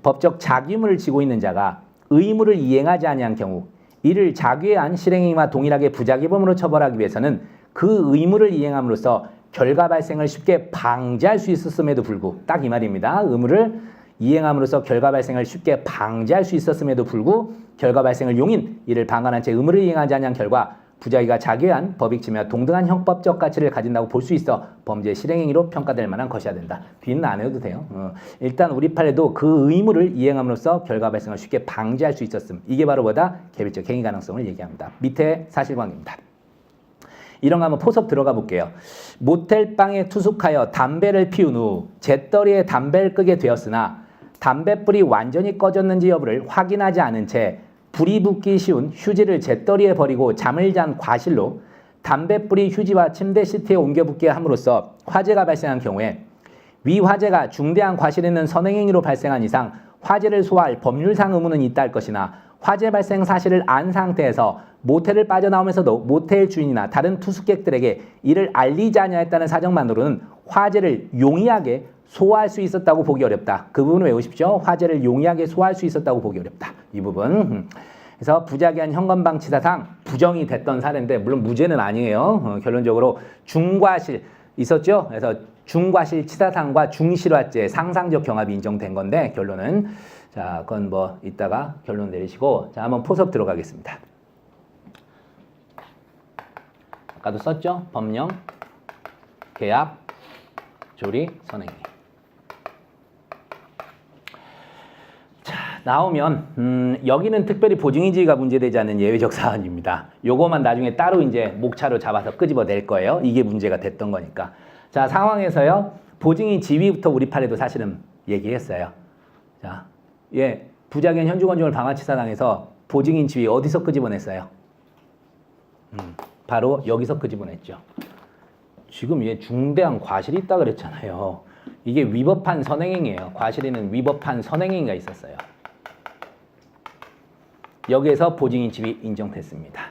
[SPEAKER 1] 법적 자기의무를 지고 있는 자가 의무를 이행하지 아니한 경우 이를 자기에 한 실행행위와 동일하게 부작위범으로 처벌하기 위해서는 그 의무를 이행함으로써 결과 발생을 쉽게 방지할 수 있었음에도 불구 딱 이 말입니다. 의무를 이행함으로써 결과 발생을 쉽게 방지할 수 있었음에도 불구 결과 발생을 용인 이를 방관한 채 의무를 이행하지 아니한 결과 부작위가 자기한 법익 침해와 동등한 형법적 가치를 가진다고 볼 수 있어 범죄 실행행위로 평가될 만한 것이어야 된다. 뒤는 안 해도 돼요. 일단 우리 판례도 그 의무를 이행함으로써 결과 발생을 쉽게 방지할 수 있었음. 이게 바로 뭐다? 개별적 행위 가능성을 얘기합니다. 밑에 사실관계입니다. 이런 거 한번 포섭 들어가 볼게요. 모텔방에 투숙하여 담배를 피운 후 재떨이에 담배를 끄게 되었으나 담뱃불이 완전히 꺼졌는지 여부를 확인하지 않은 채 불이 붙기 쉬운 휴지를 재떨이에 버리고 잠을 잔 과실로 담뱃불이 휴지와 침대 시트에 옮겨 붙게 함으로써 화재가 발생한 경우에 위 화재가 중대한 과실 있는 선행행위로 발생한 이상 화재를 소화할 법률상 의무는 있다 할 것이나 화재 발생 사실을 안 상태에서 모텔을 빠져나오면서도 모텔 주인이나 다른 투숙객들에게 이를 알리지 아니하였다는 사정만으로는 화재를 용이하게 소화할 수 있었다고 보기 어렵다. 그 부분 외우십시오. 화재를 용이하게 소화할 수 있었다고 보기 어렵다. 이 부분. 그래서 부작위한 현건방치사상 부정이 됐던 사례인데 물론 무죄는 아니에요. 결론적으로 중과실 있었죠. 그래서 중과실 치사상과 중실화죄 상상적 경합이 인정된 건데 결론은 자 그건 뭐 이따가 결론 내리시고 자 한번 포섭 들어가겠습니다. 아까도 썼죠. 법령, 계약, 조리, 선행위. 나오면 여기는 특별히 보증인지위가 문제되지 않는 예외적 사안입니다. 요거만 나중에 따로 이제 목차로 잡아서 끄집어낼 거예요. 이게 문제가 됐던 거니까. 자 상황에서요. 보증인 지위부터 우리 판례도 사실은 얘기했어요. 자, 예, 부작위한 현주건조물 방화치사상에서 보증인 지위 어디서 끄집어냈어요? 바로 여기서 끄집어냈죠. 지금 얘 중대한 과실이 있다 그랬잖아요. 이게 위법한 선행행위예요. 과실 있는 위법한 선행행위가 있었어요. 여기에서 보증인 지위 인정됐습니다.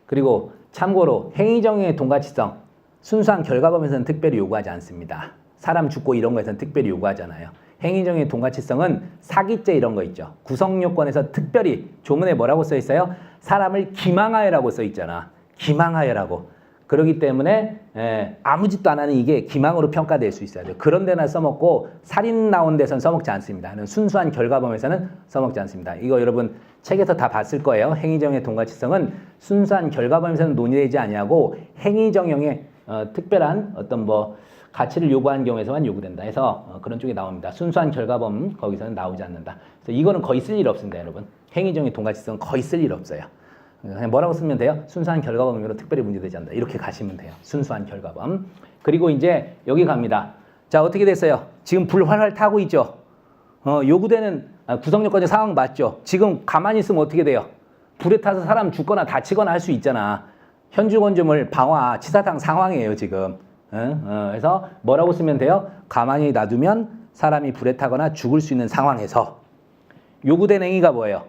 [SPEAKER 1] 그리고 참고로 행위정의 동가치성 순수한 결과범에서는 특별히 요구하지 않습니다. 사람 죽고 이런 거에서는 특별히 요구하잖아요. 행위정의 동가치성은 사기죄 이런 거 있죠. 구성요건에서 특별히 조문에 뭐라고 써 있어요? 사람을 기망하여라고 써 있잖아. 기망하여라고. 그렇기 때문에 아무 짓도 안 하는 이게 기망으로 평가될 수 있어야 돼요. 그런 데나 써먹고 살인 나온 데서는 써먹지 않습니다. 순수한 결과범에서는 써먹지 않습니다. 이거 여러분 책에서 다 봤을 거예요. 행위정의 동가치성은 순수한 결과범에서는 논의되지 아니하고 행위정형의 특별한 어떤 뭐 가치를 요구하는 경우에서만 요구된다 해서 그런 쪽에 나옵니다. 순수한 결과범 거기서는 나오지 않는다. 그래서 이거는 거의 쓸 일 없습니다, 여러분. 행위정의 동가치성은 거의 쓸 일 없어요. 그냥 뭐라고 쓰면 돼요? 순수한 결과범으로 특별히 문제되지 않는다. 이렇게 가시면 돼요. 순수한 결과범. 그리고 이제 여기 갑니다. 자, 어떻게 됐어요? 지금 불 활활 타고 있죠? 요구되는 구성요건의 상황 맞죠? 지금 가만히 있으면 어떻게 돼요? 불에 타서 사람 죽거나 다치거나 할 수 있잖아. 현주건조물 방화 치사상 상황이에요, 지금. 그래서 뭐라고 쓰면 돼요? 가만히 놔두면 사람이 불에 타거나 죽을 수 있는 상황에서 요구된 행위가 뭐예요?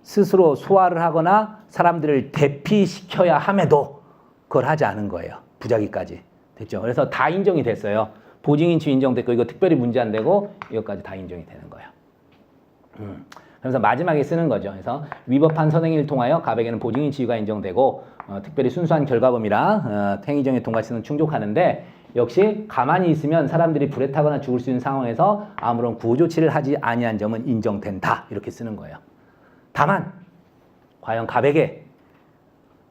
[SPEAKER 1] 스스로 소화를 하거나 사람들을 대피시켜야 함에도 그걸 하지 않은 거예요. 부작위까지. 됐죠? 그래서 다 인정이 됐어요. 보증인지 인정됐고 이거 특별히 문제 안 되고 이것까지 다 인정이 되는 거예요. 그래서 마지막에 쓰는 거죠. 그래서 위법한 선행위를 통하여 갑에게는 보증인 지위가 인정되고 특별히 순수한 결과범이라 행위정의 동가치는 충족하는데 역시 가만히 있으면 사람들이 불에 타거나 죽을 수 있는 상황에서 아무런 구호조치를 하지 아니한 점은 인정된다. 이렇게 쓰는 거예요. 다만 과연 갑에게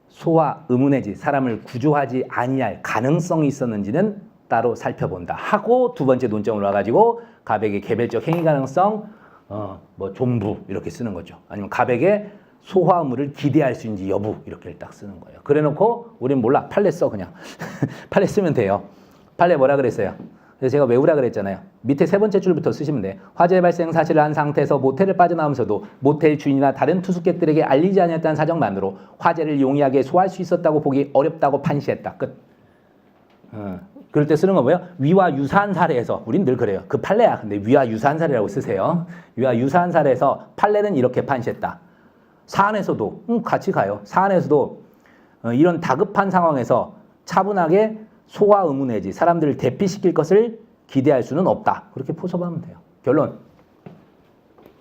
[SPEAKER 1] 소와 의문의지 사람을 구조하지 아니할 가능성이 있었는지는 따로 살펴본다 하고 두 번째 논점으로 와가지고 갑에게 개별적 행위 가능성 뭐 존부 이렇게 쓰는 거죠. 아니면 갑에게 소화 의무를 기대할 수 있는지 여부 이렇게 딱 쓰는 거예요. 그래놓고 우린 몰라 판례 써 그냥 판례 쓰면 돼요. 판례 뭐라 그랬어요? 그래서 제가 외우라 그랬잖아요. 밑에 세 번째 줄부터 쓰시면 돼. 화재 발생 사실을 한 상태에서 모텔을 빠져나오면서도 모텔 주인이나 다른 투숙객들에게 알리지 않았다는 사정만으로 화재를 용이하게 소화할 수 있었다고 보기 어렵다고 판시했다. 끝. 그럴 때 쓰는 거 뭐예요? 위와 유사한 사례에서 우린 늘 그래요. 그 판례야. 근데 위와 유사한 사례라고 쓰세요. 위와 유사한 사례에서 판례는 이렇게 판시했다. 사안에서도 같이 가요. 사안에서도 이런 다급한 상황에서 차분하게 소와 의문의지 사람들을 대피시킬 것을 기대할 수는 없다. 그렇게 포섭하면 돼요. 결론.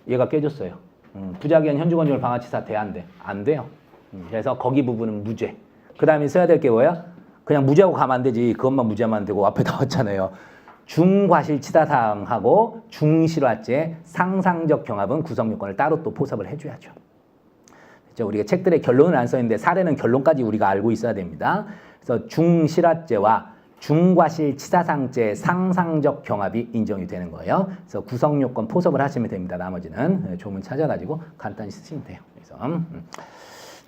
[SPEAKER 1] 얘가 깨졌어요. 부작위한 현주건조물 방아치사 돼 안 돼? 안 돼요. 그래서 거기 부분은 무죄. 그 다음에 써야 될 게 뭐야? 그냥 무죄하고 가면 안 되지. 그것만 무죄하면 안 되고 앞에 나왔잖아요. 중과실치사상하고 중실화죄 상상적 경합은 구성요건을 따로 또 포섭을 해줘야죠. 그렇죠? 우리가 책들에 결론을 안 써있는데 사례는 결론까지 우리가 알고 있어야 됩니다. 그래서 중실화죄와 중과실치사상죄 상상적 경합이 인정이 되는 거예요. 그래서 구성요건 포섭을 하시면 됩니다. 나머지는 조문 찾아가지고 간단히 쓰시면 돼요. 그래서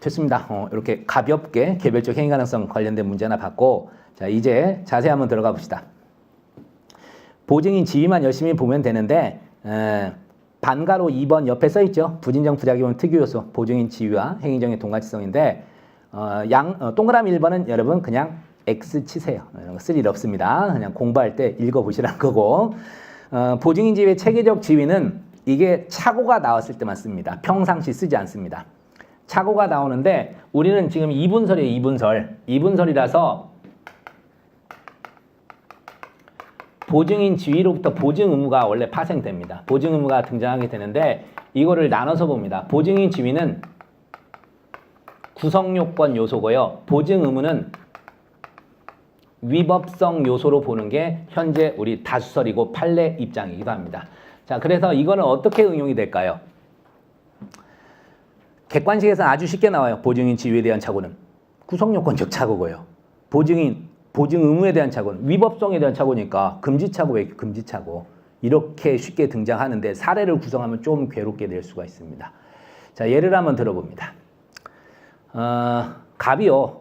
[SPEAKER 1] 됐습니다. 이렇게 가볍게 개별적 행위 가능성 관련된 문제 하나 받고 자 이제 자세히 한번 들어가 봅시다. 보증인 지위만 열심히 보면 되는데 반가로 2번 옆에 써있죠. 부진정 부작용 특유요소 보증인 지위와 행위정의 동가치성인데 동그라미 1번은 여러분 그냥 X 치세요. 쓸 일 없습니다. 그냥 공부할 때 읽어보시라는 거고 보증인 지위의 체계적 지위는 이게 착오가 나왔을 때만 씁니다. 평상시 쓰지 않습니다. 착오가 나오는데 우리는 지금 2분설이에요. 2분설. 2분설이라서 보증인 지위로부터 보증 의무가 원래 파생됩니다. 보증 의무가 등장하게 되는데 이거를 나눠서 봅니다. 보증인 지위는 구성요건 요소고요. 보증 의무는 위법성 요소로 보는 게 현재 우리 다수설이고 판례 입장이기도 합니다. 자, 그래서 이거는 어떻게 응용이 될까요? 객관식에서는 아주 쉽게 나와요. 보증인 지위에 대한 착오는 구성요건적 착오고요. 보증 의무에 대한 착오는 위법성에 대한 착오니까 금지착오에 금지착오 이렇게 쉽게 등장하는데 사례를 구성하면 좀 괴롭게 될 수가 있습니다. 자, 예를 한번 들어봅니다. 갑이요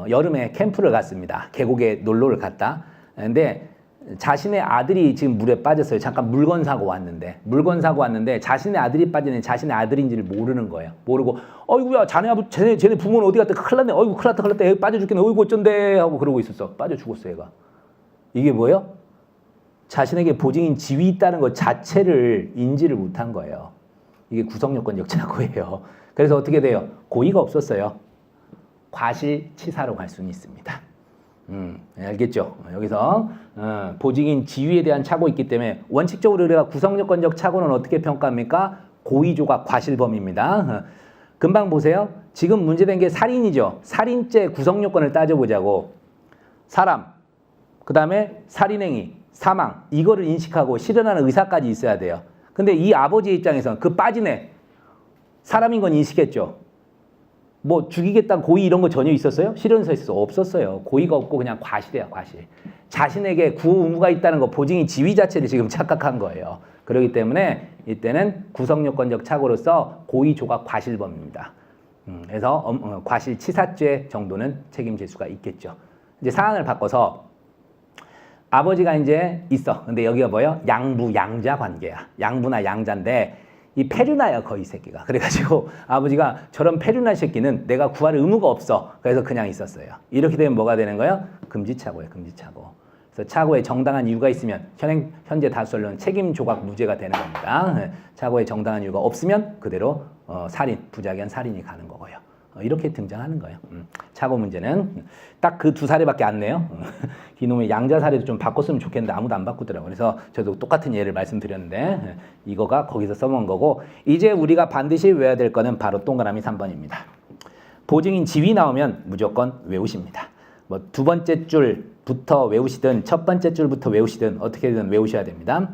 [SPEAKER 1] 여름에 캠프를 갔습니다. 계곡에 놀러를 갔다. 근데 자신의 아들이 지금 물에 빠졌어요. 잠깐 물건 사고 왔는데 자신의 아들이 빠지는 자신의 아들인지를 모르는 거예요. 모르고 어이구야 쟤네 부모는 어디 갔다 큰일 났네. 어이구 큰일 났다 애 빠져 죽겠네. 어이구 어쩐데 하고 그러고 있었어. 빠져 죽었어 얘가. 이게 뭐예요? 자신에게 보증인 지위 있다는 것 자체를 인지를 못한 거예요. 이게 구성요건적 착오예요. 그래서 어떻게 돼요? 고의가 없었어요. 과실치사로 갈 수는 있습니다. 알겠죠? 여기서 보증인 지위에 대한 착오 있기 때문에 원칙적으로 우리가 구성요건적 착오는 어떻게 평가합니까? 고의조각 과실범입니다. 금방 보세요. 지금 문제된 게 살인이죠. 살인죄 구성요건을 따져보자고. 사람, 그 다음에 살인행위, 사망 이거를 인식하고 실현하는 의사까지 있어야 돼요. 근데 이 아버지의 입장에서는 그 빠진 애 사람인 건 인식했죠. 뭐 죽이겠다는 고의 이런 거 전혀 있었어요? 실현서 있었어? 없었어요. 고의가 없고 그냥 과실이야 과실. 자신에게 구호 의무가 있다는 거 보증인 지위 자체를 지금 착각한 거예요. 그렇기 때문에 이때는 구성요건적 착오로서 고의 조각 과실범입니다. 그래서 과실치사죄 정도는 책임질 수가 있겠죠. 이제 사안을 바꿔서 아버지가 이제 있어. 근데 여기가 뭐예요? 양부 양자 관계야. 양부나 양자인데 이 페류나야 거의 새끼가. 그래가지고 아버지가 저런 페류나 새끼는 내가 구할 의무가 없어. 그래서 그냥 있었어요. 이렇게 되면 뭐가 되는 거예요? 금지착오예요. 금지착오. 그래서 착오에 정당한 이유가 있으면 현재 다수설로는 책임 조각 무죄가 되는 겁니다. 착오에 정당한 이유가 없으면 그대로 살인, 부작위한 살인이 가는 거고요. 이렇게 등장하는 거예요. 착오 문제는 딱 그 두 사례밖에 안 내요. 이놈의 양자 사례도 좀 바꿨으면 좋겠는데 아무도 안 바꾸더라고요. 그래서 저도 똑같은 예를 말씀드렸는데 이거가 거기서 써먹은 거고 이제 우리가 반드시 외워야 될 거는 바로 동그라미 3번입니다. 보증인 지위 나오면 무조건 외우십니다. 뭐 두 번째 줄부터 외우시든 첫 번째 줄부터 외우시든 어떻게든 외우셔야 됩니다.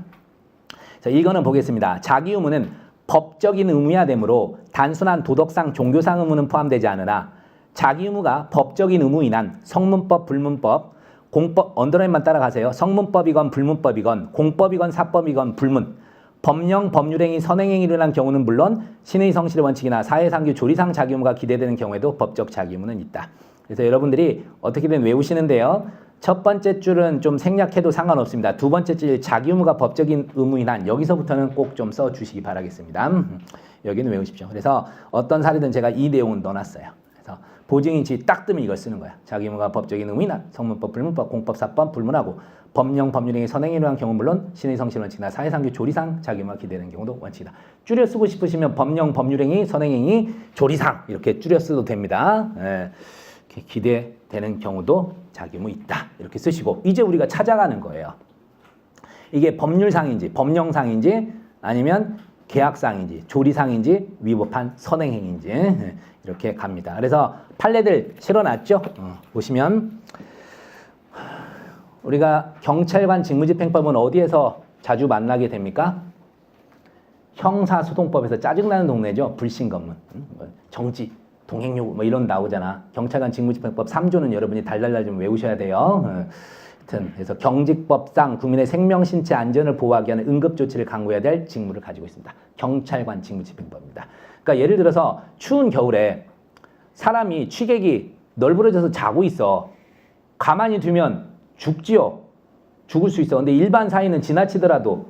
[SPEAKER 1] 자, 이거는 보겠습니다. 자기 의무는 법적인 의무야 되므로 단순한 도덕상 종교상 의무는 포함되지 않으나 자기 의무가 법적인 의무인 한 성문법, 불문법, 공법, 언더라인만 따라가세요. 성문법이건 불문법이건 공법이건 사법이건 불문, 법령, 법률행위, 선행행위를 한 경우는 물론 신의 성실의 원칙이나 사회상규, 조리상 자기 의무가 기대되는 경우에도 법적 자기 의무는 있다. 그래서 여러분들이 어떻게든 외우시는데요. 첫 번째 줄은 좀 생략해도 상관없습니다. 두 번째 줄 자기 의무가 법적인 의무인 한 여기서부터는 꼭 좀 써주시기 바라겠습니다. 여기는 외우십시오. 그래서 어떤 사례든 제가 이 내용은 넣어놨어요. 그래서 보증인 지위 딱 뜨면 이걸 쓰는 거야. 자기 의무가 법적인 의무인 한 성문법, 불문법, 공법, 사법, 불문하고 법령, 법률행위, 선행위를 한 경우 물론 신의 성실 원칙이나 사회상규, 조리상 자기 의무가 기대되는 경우도 원칙이다. 줄여 쓰고 싶으시면 법령, 법률행위, 선행행위, 조리상 이렇게 줄여 써도 됩니다. 예. 기대되는 경우도 자기 의무 있다. 이렇게 쓰시고 이제 우리가 찾아가는 거예요. 이게 법률상인지 법령상인지 아니면 계약상인지 조리상인지 위법한 선행행위인지 이렇게 갑니다. 그래서 판례들 실어놨죠. 보시면 우리가 경찰관 직무집행법은 어디에서 자주 만나게 됩니까? 형사소송법에서 짜증나는 동네죠. 불신검문, 정지, 동행요구 뭐 이런 나오잖아. 경찰관 직무집행법 3조는 여러분이 달달달 좀 외우셔야 돼요. 하여튼 그래서 경직법상 국민의 생명, 신체 안전을 보호하기 위한 응급조치를 강구해야 될 직무를 가지고 있습니다. 경찰관 직무집행법입니다. 그러니까 예를 들어서 추운 겨울에 사람이 취객이 널브러져서 자고 있어. 가만히 두면 죽지요. 죽을 수 있어. 근데 일반 사인은 지나치더라도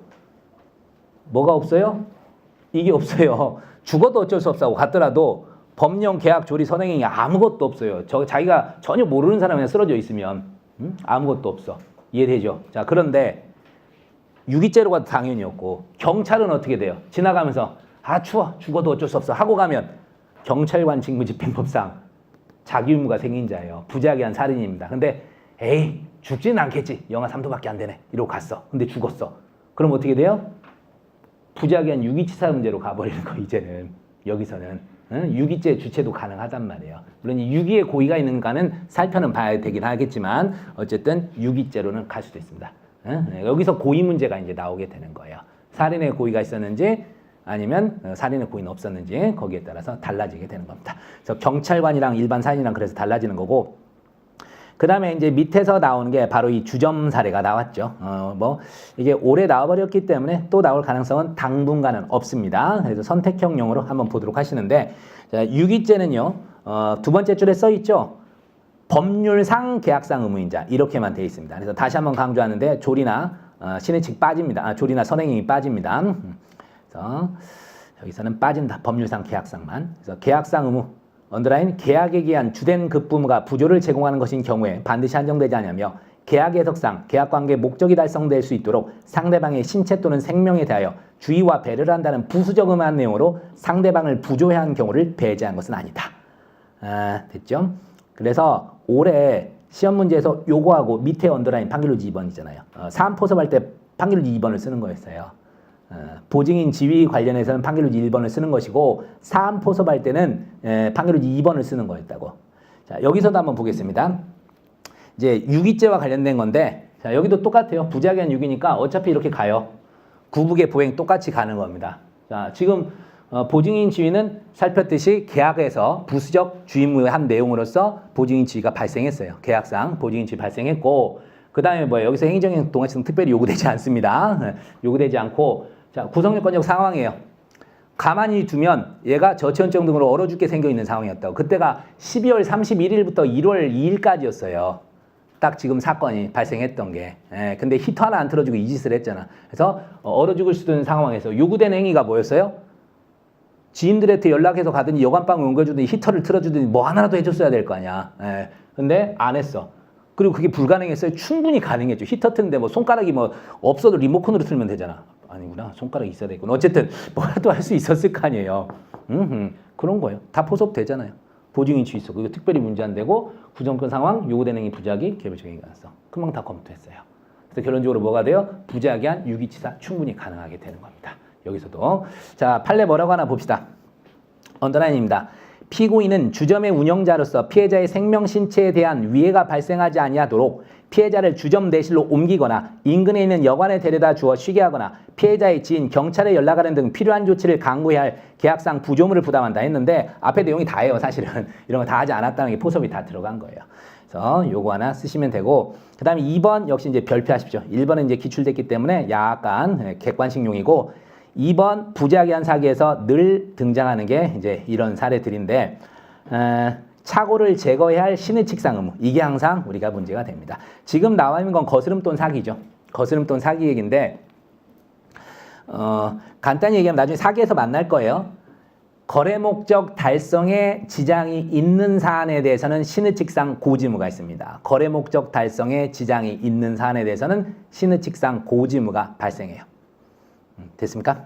[SPEAKER 1] 뭐가 없어요? 이게 없어요. 죽어도 어쩔 수 없다고 갔더라도 법령, 계약, 조리, 선행행위 아무것도 없어요. 자기가 전혀 모르는 사람이 쓰러져 있으면 아무것도 없어. 이해되죠? 자, 그런데 유기죄로가 당연히 없고 경찰은 어떻게 돼요? 지나가면서 아 추워 죽어도 어쩔 수 없어 하고 가면 경찰관 직무집행법상 자기 의무가 생긴 자예요. 부작위한 살인입니다. 근데 에이 죽지는 않겠지. 영하 3도밖에 안 되네. 이러고 갔어. 근데 죽었어. 그럼 어떻게 돼요? 부작위한 유기치사 문제로 가버리는 거 이제는 여기서는. 유기죄 주체도 가능하단 말이에요. 물론 이 유기의 고의가 있는가는 살펴는 봐야 되긴 하겠지만 어쨌든 유기죄로는 갈 수도 있습니다. 여기서 고의 문제가 이제 나오게 되는 거예요. 살인의 고의가 있었는지 아니면 살인의 고의는 없었는지 거기에 따라서 달라지게 되는 겁니다. 그래서 경찰관이랑 일반 사인이랑 그래서 달라지는 거고 그 다음에 이제 밑에서 나오는 게 바로 이 주점 사례가 나왔죠. 뭐 이게 올해 나와버렸기 때문에 또 나올 가능성은 당분간은 없습니다. 그래서 선택형용으로 한번 보도록 하시는데 자, 유기죄는요. 두 번째 줄에 써 있죠. 법률상 계약상 의무인자 이렇게만 돼 있습니다. 그래서 다시 한번 강조하는데 조리나 신의칙 빠집니다. 조리나 선행행위 빠집니다. 그래서 여기서는 빠진다. 법률상 계약상만. 그래서 계약상 의무 언더라인 계약에 기한 주된 급부무가 부조를 제공하는 것인 경우에 반드시 한정되지 않으며 계약 해석상 계약관계 목적이 달성될 수 있도록 상대방의 신체 또는 생명에 대하여 주의와 배려를 한다는 부수적 의무한 내용으로 상대방을 부조해야 하는 경우를 배제한 것은 아니다. 됐죠? 그래서 올해 시험 문제에서 요거하고 밑에 언더라인 판결루지 2번이잖아요. 사안포섭할 때 판결루지 2번을 쓰는 거였어요. 보증인 지위 관련해서는 판결루지 1번을 쓰는 것이고 사안포섭할 때는 판결루지 2번을 쓰는 거였다고. 자, 여기서도 한번 보겠습니다. 이제 유기죄와 관련된 건데 자, 여기도 똑같아요. 부작위한 유기니까 어차피 이렇게 가요. 구북의 보행 똑같이 가는 겁니다. 자, 지금 보증인 지위는 살폈듯이 계약에서 부수적 주의무의 한 내용으로서 보증인 지위가 발생했어요. 계약상 보증인 지위 발생했고 그 다음에 뭐예요? 여기서 행정형 동의성 특별히 요구되지 않습니다. 요구되지 않고 자, 구성요건적 상황이에요. 가만히 두면 얘가 저체온증 등으로 얼어 죽게 생겨 있는 상황이었다고. 그때가 12월 31일부터 1월 2일까지였어요. 딱 지금 사건이 발생했던 게. 근데 히터 하나 안 틀어주고 이 짓을 했잖아. 그래서 얼어 죽을 수도 있는 상황에서 요구된 행위가 뭐였어요? 지인들한테 연락해서 가더니 여관방을 옮겨주더니 히터를 틀어주더니 뭐 하나라도 해줬어야 될 거 아니야. 근데 안 했어. 그리고 그게 불가능했어요? 충분히 가능했죠. 히터 트는데 뭐 손가락이 뭐 없어도 리모컨으로 틀면 되잖아. 아니구나. 손가락이 있어야 되겠구나. 어쨌든 뭐라도 할 수 있었을 거 아니에요. 그런 거예요. 다 포섭 되잖아요. 보증인 취 있었고 이거 특별히 문제 안 되고 구정권 상황 요구되는 행위 부작위 개별적인 가능성 금방 다 검토했어요. 그래서 결론적으로 뭐가 돼요? 부작위한 유기치사 충분히 가능하게 되는 겁니다. 여기서도 자 판례 뭐라고 하나 봅시다. 언더라인입니다. 피고인은 주점의 운영자로서 피해자의 생명 신체에 대한 위해가 발생하지 아니하도록 피해자를 주점 내실로 옮기거나 인근에 있는 여관에 데려다 주어 쉬게 하거나 피해자의 지인, 경찰에 연락하는 등 필요한 조치를 강구해야 할 계약상 부조물을 부담한다 했는데 앞에 내용이 다예요. 사실은 이런 거 다 하지 않았다는 게 포섭이 다 들어간 거예요. 그래서 요거 하나 쓰시면 되고 그 다음에 2번 역시 이제 별표하십시오. 1번은 이제 기출됐기 때문에 약간 객관식용이고 2번 부작위한 사기에서 늘 등장하는 게 이제 이런 사례들인데 착오를 제거해야 할 신의칙상 의무 이게 항상 우리가 문제가 됩니다. 지금 나와 있는 건 거스름돈 사기죠. 거스름돈 사기 얘기인데 간단히 얘기하면 나중에 사기에서 만날 거예요. 거래 목적 달성에 지장이 있는 사안에 대해서는 신의칙상 고지무가 있습니다. 거래 목적 달성에 지장이 있는 사안에 대해서는 신의칙상 고지무가 발생해요. 됐습니까?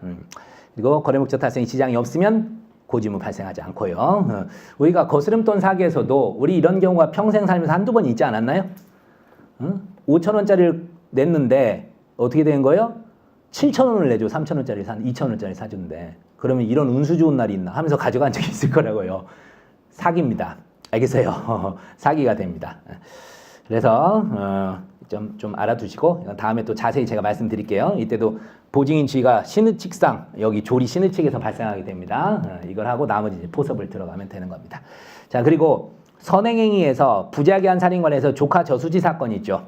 [SPEAKER 1] 그리고 거래 목적 달성에 지장이 없으면 고지무 발생하지 않고요. 우리가 거스름돈 사기에서도 우리 이런 경우가 평생 살면서 한두 번 있지 않았나요? 5,000원짜리를 냈는데 어떻게 된 거예요? 7,000원을 내줘. 3,000원짜리 2,000원짜리 사주는데 그러면 이런 운수 좋은 날이 있나 하면서 가져간 적이 있을 거라고요. 사기입니다. 알겠어요? 사기가 됩니다. 그래서 좀 알아두시고 이건 다음에 또 자세히 제가 말씀드릴게요. 이때도 보증인 지위가 신의칙상 여기 조리 신의칙에서 발생하게 됩니다. 이걸 하고 나머지 이제 포섭을 들어가면 되는 겁니다. 자 그리고 선행행위에서 부작위한 살인 관련해서 조카 저수지 사건이 있죠.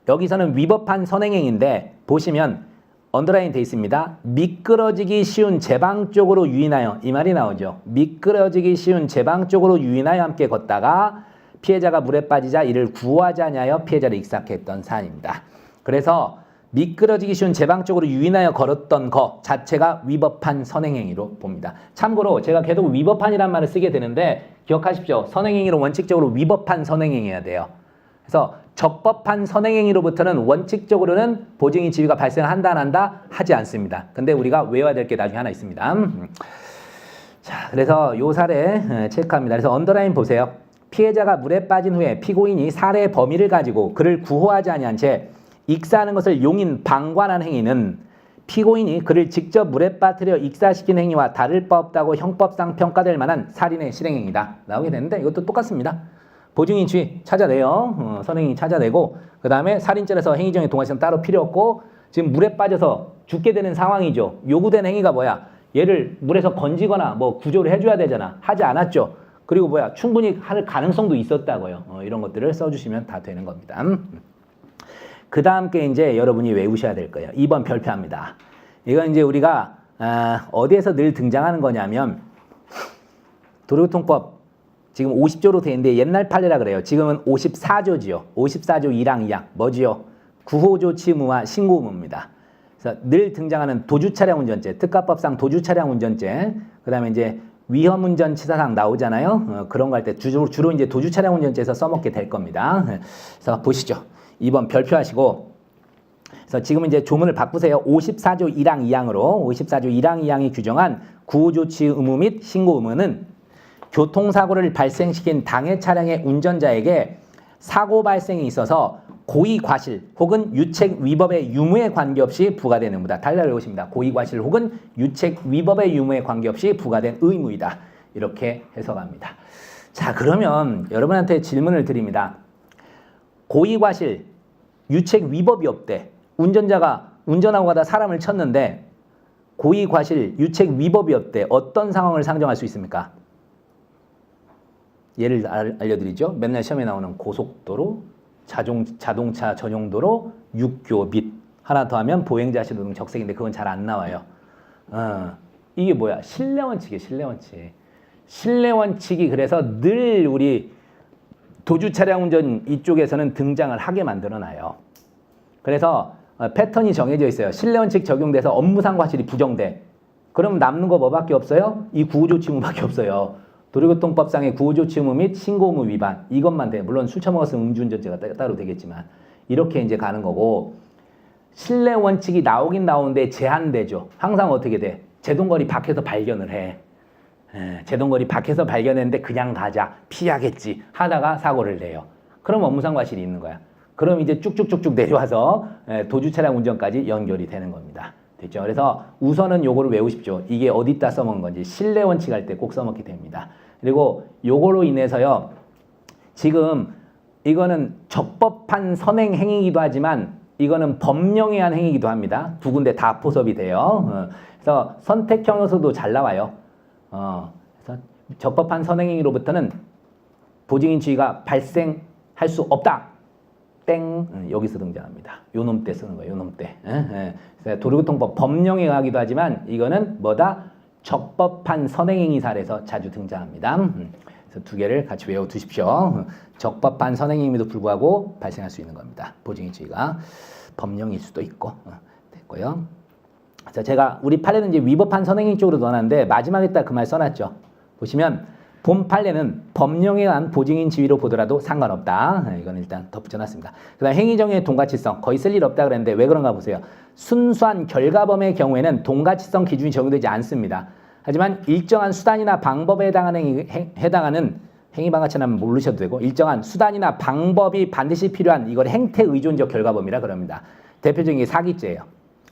[SPEAKER 1] 여기서는 위법한 선행행위인데 보시면 언더라인 돼 있습니다. 미끄러지기 쉬운 제방 쪽으로 유인하여 이 말이 나오죠. 미끄러지기 쉬운 제방 쪽으로 유인하여 함께 걷다가 피해자가 물에 빠지자 이를 구호하지 아니하여 피해자를 익사했던 사안입니다. 그래서 미끄러지기 쉬운 제방 쪽으로 유인하여 걸었던 거 자체가 위법한 선행행위로 봅니다. 참고로 제가 계속 위법한이란 말을 쓰게 되는데 기억하십시오. 선행행위로 원칙적으로 위법한 선행행위여야 돼요. 그래서 적법한 선행행위로부터는 원칙적으로는 보증인 지위가 발생한다 안 한다 하지 않습니다. 근데 우리가 외워야 될 게 나중에 하나 있습니다. 자, 그래서 요 사례 체크합니다. 그래서 언더라인 보세요. 피해자가 물에 빠진 후에 피고인이 살해의 범위를 가지고 그를 구호하지 아니한 채 익사하는 것을 용인 방관한 행위는 피고인이 그를 직접 물에 빠뜨려 익사시킨 행위와 다를 바 없다고 형법상 평가될 만한 살인의 실행행위다. 나오게 되는데 이것도 똑같습니다. 보증인 지위 찾아내요. 선행위 찾아내고 그 다음에 살인죄라서 행위정의 동화시는 따로 필요 없고 지금 물에 빠져서 죽게 되는 상황이죠. 요구된 행위가 뭐야? 얘를 물에서 건지거나 뭐 구조를 해줘야 되잖아. 하지 않았죠. 그리고 뭐야? 충분히 할 가능성도 있었다고요. 이런 것들을 써주시면 다 되는 겁니다. 그 다음 게 이제 여러분이 외우셔야 될 거예요. 2번 별표합니다. 이건 이제 우리가 어디에서 늘 등장하는 거냐면 도로교통법 지금 50조로 돼 있는데 옛날 판례라 그래요. 지금은 54조지요. 54조 1항 2항 뭐지요? 구호조치 의무와 신고 의무입니다. 그래서 늘 등장하는 도주차량 운전죄, 특가법상 도주차량 운전죄, 그 다음에 이제 위험운전 치사상 나오잖아요. 그런 거 할 때 주로 이제 도주차량 운전죄에서 써먹게 될 겁니다. 그래서 보시죠. 2번 별표하시고 그래서 지금 이제 조문을 바꾸세요. 54조 1항 2항으로 54조 1항 2항이 규정한 구호조치 의무 및 신고 의무는 교통사고를 발생시킨 당해 차량의 운전자에게 사고 발생이 있어서 고의 과실 혹은 유책 위법의 유무에 관계없이 부과되는 의무다. 달리 외우십니다. 고의 과실 혹은 유책 위법의 유무에 관계없이 부과된 의무이다. 이렇게 해석합니다. 자, 그러면 여러분한테 질문을 드립니다. 고의 과실, 유책 위법이 없대. 운전자가 운전하고 가다 사람을 쳤는데 고의 과실, 유책 위법이 없대. 어떤 상황을 상정할 수 있습니까? 예를 알려드리죠. 맨날 시험에 나오는 고속도로, 자동차 전용도로, 육교 및 하나 더 하면 보행자실 노동 적색인데 그건 잘 안 나와요. 이게 뭐야? 신뢰원칙이에요. 신뢰원칙. 신뢰원칙이 그래서 늘 우리 도주차량 운전 이쪽에서는 등장을 하게 만들어놔요. 그래서 패턴이 정해져 있어요. 신뢰원칙 적용돼서 업무상 과실이 부정돼. 그럼 남는 거 뭐밖에 없어요? 이 구호조치 의무밖에 없어요. 도로교통법상의 구호조치 의무 및 신고 의무 위반 이것만 돼. 물론 술 처먹었으면 음주운전죄가 따로 되겠지만 이렇게 이제 가는 거고 신뢰 원칙이 나오긴 나오는데 제한되죠. 항상 어떻게 돼? 제동거리 밖에서 발견을 해. 제동거리 밖에서 발견했는데 그냥 가자, 피하겠지 하다가 사고를 내요. 그럼 업무상 과실이 있는 거야. 그럼 이제 쭉쭉쭉쭉 내려와서 도주 차량 운전까지 연결이 되는 겁니다. 됐죠? 그래서 우선은 요거를 외우십시오. 이게 어디다 써먹은 건지 신뢰 원칙 할 때 꼭 써먹게 됩니다. 그리고 요거로 인해서요. 지금 이거는 적법한 선행 행위이기도 하지만 이거는 법령에 의한 행위이기도 합니다. 두 군데 다 포섭이 돼요. 그래서 선택형에서도 잘 나와요. 그래서 적법한 선행행위로부터는 보증인 지위가 발생할 수 없다. 땡 여기서 등장합니다. 요놈 때 쓰는 거예요. 요놈 때. 도로교통법 법령에 의하기도 하지만 이거는 뭐다? 적법한 선행행위 사례에서 자주 등장합니다. 그래서 두 개를 같이 외워두십시오. 적법한 선행행위에도 불구하고 발생할 수 있는 겁니다. 보증인 지위가 법령일 수도 있고 됐고요. 자, 제가 우리 판례는 이제 위법한 선행행 쪽으로 넣어놨는데 마지막에다 그 말 써놨죠. 보시면 본 판례는 법령에 의한 보증인 지위로 보더라도 상관없다. 이건 일단 덧붙여놨습니다. 그 다음 행위정의 동가치성 거의 쓸 일 없다 그랬는데 왜 그런가 보세요. 순수한 결과범의 경우에는 동가치성 기준이 적용되지 않습니다. 하지만 일정한 수단이나 방법에 해당하는 행위방가치는 모르셔도 되고 일정한 수단이나 방법이 반드시 필요한 이걸 행태 의존적 결과범이라 그럽니다. 대표적인 게 사기죄예요.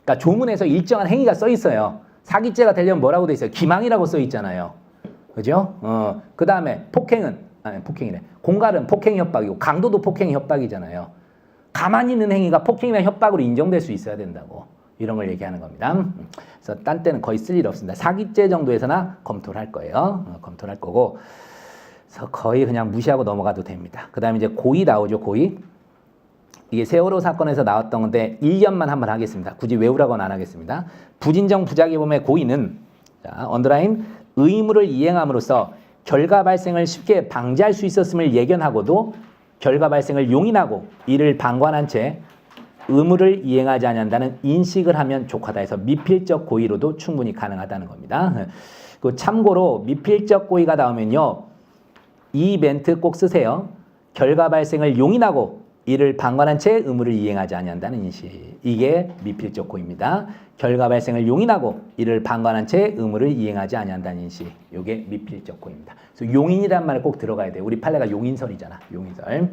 [SPEAKER 1] 그러니까 조문에서 일정한 행위가 써 있어요. 사기죄가 되려면 뭐라고 돼 있어요? 기망이라고 써 있잖아요. 그죠? 그 다음에 폭행이래. 공갈은 폭행 협박이고 강도도 폭행 협박이잖아요. 가만히 있는 행위가 폭행이나 협박으로 인정될 수 있어야 된다고. 이런 걸 얘기하는 겁니다. 그래서 딴 때는 거의 쓸 일 없습니다. 사기죄 정도에서나 검토를 할 거예요. 검토를 할 거고. 그래서 거의 그냥 무시하고 넘어가도 됩니다. 그 다음에 이제 고의 나오죠. 고의. 이게 세월호 사건에서 나왔던 건데 1년만 한번 하겠습니다. 굳이 외우라고는 안 하겠습니다. 부진정 부작위범의 고의는 자, 언더라인 의무를 이행함으로써 결과 발생을 쉽게 방지할 수 있었음을 예견하고도 결과 발생을 용인하고 이를 방관한 채 의무를 이행하지 않는다는 인식을 하면 족하다 해서 미필적 고의로도 충분히 가능하다는 겁니다. 그 참고로 미필적 고의가 나오면요. 이 멘트 꼭 쓰세요. 결과 발생을 용인하고 이를 방관한 채 의무를 이행하지 않는다는 인식. 이게 미필적 고의입니다. 결과 발생을 용인하고 이를 방관한 채 의무를 이행하지 않는다는 인식. 이게 미필적 고의입니다. 그래서 용인이란 말을 꼭 들어가야 돼요. 우리 판례가 용인설이잖아. 용인설.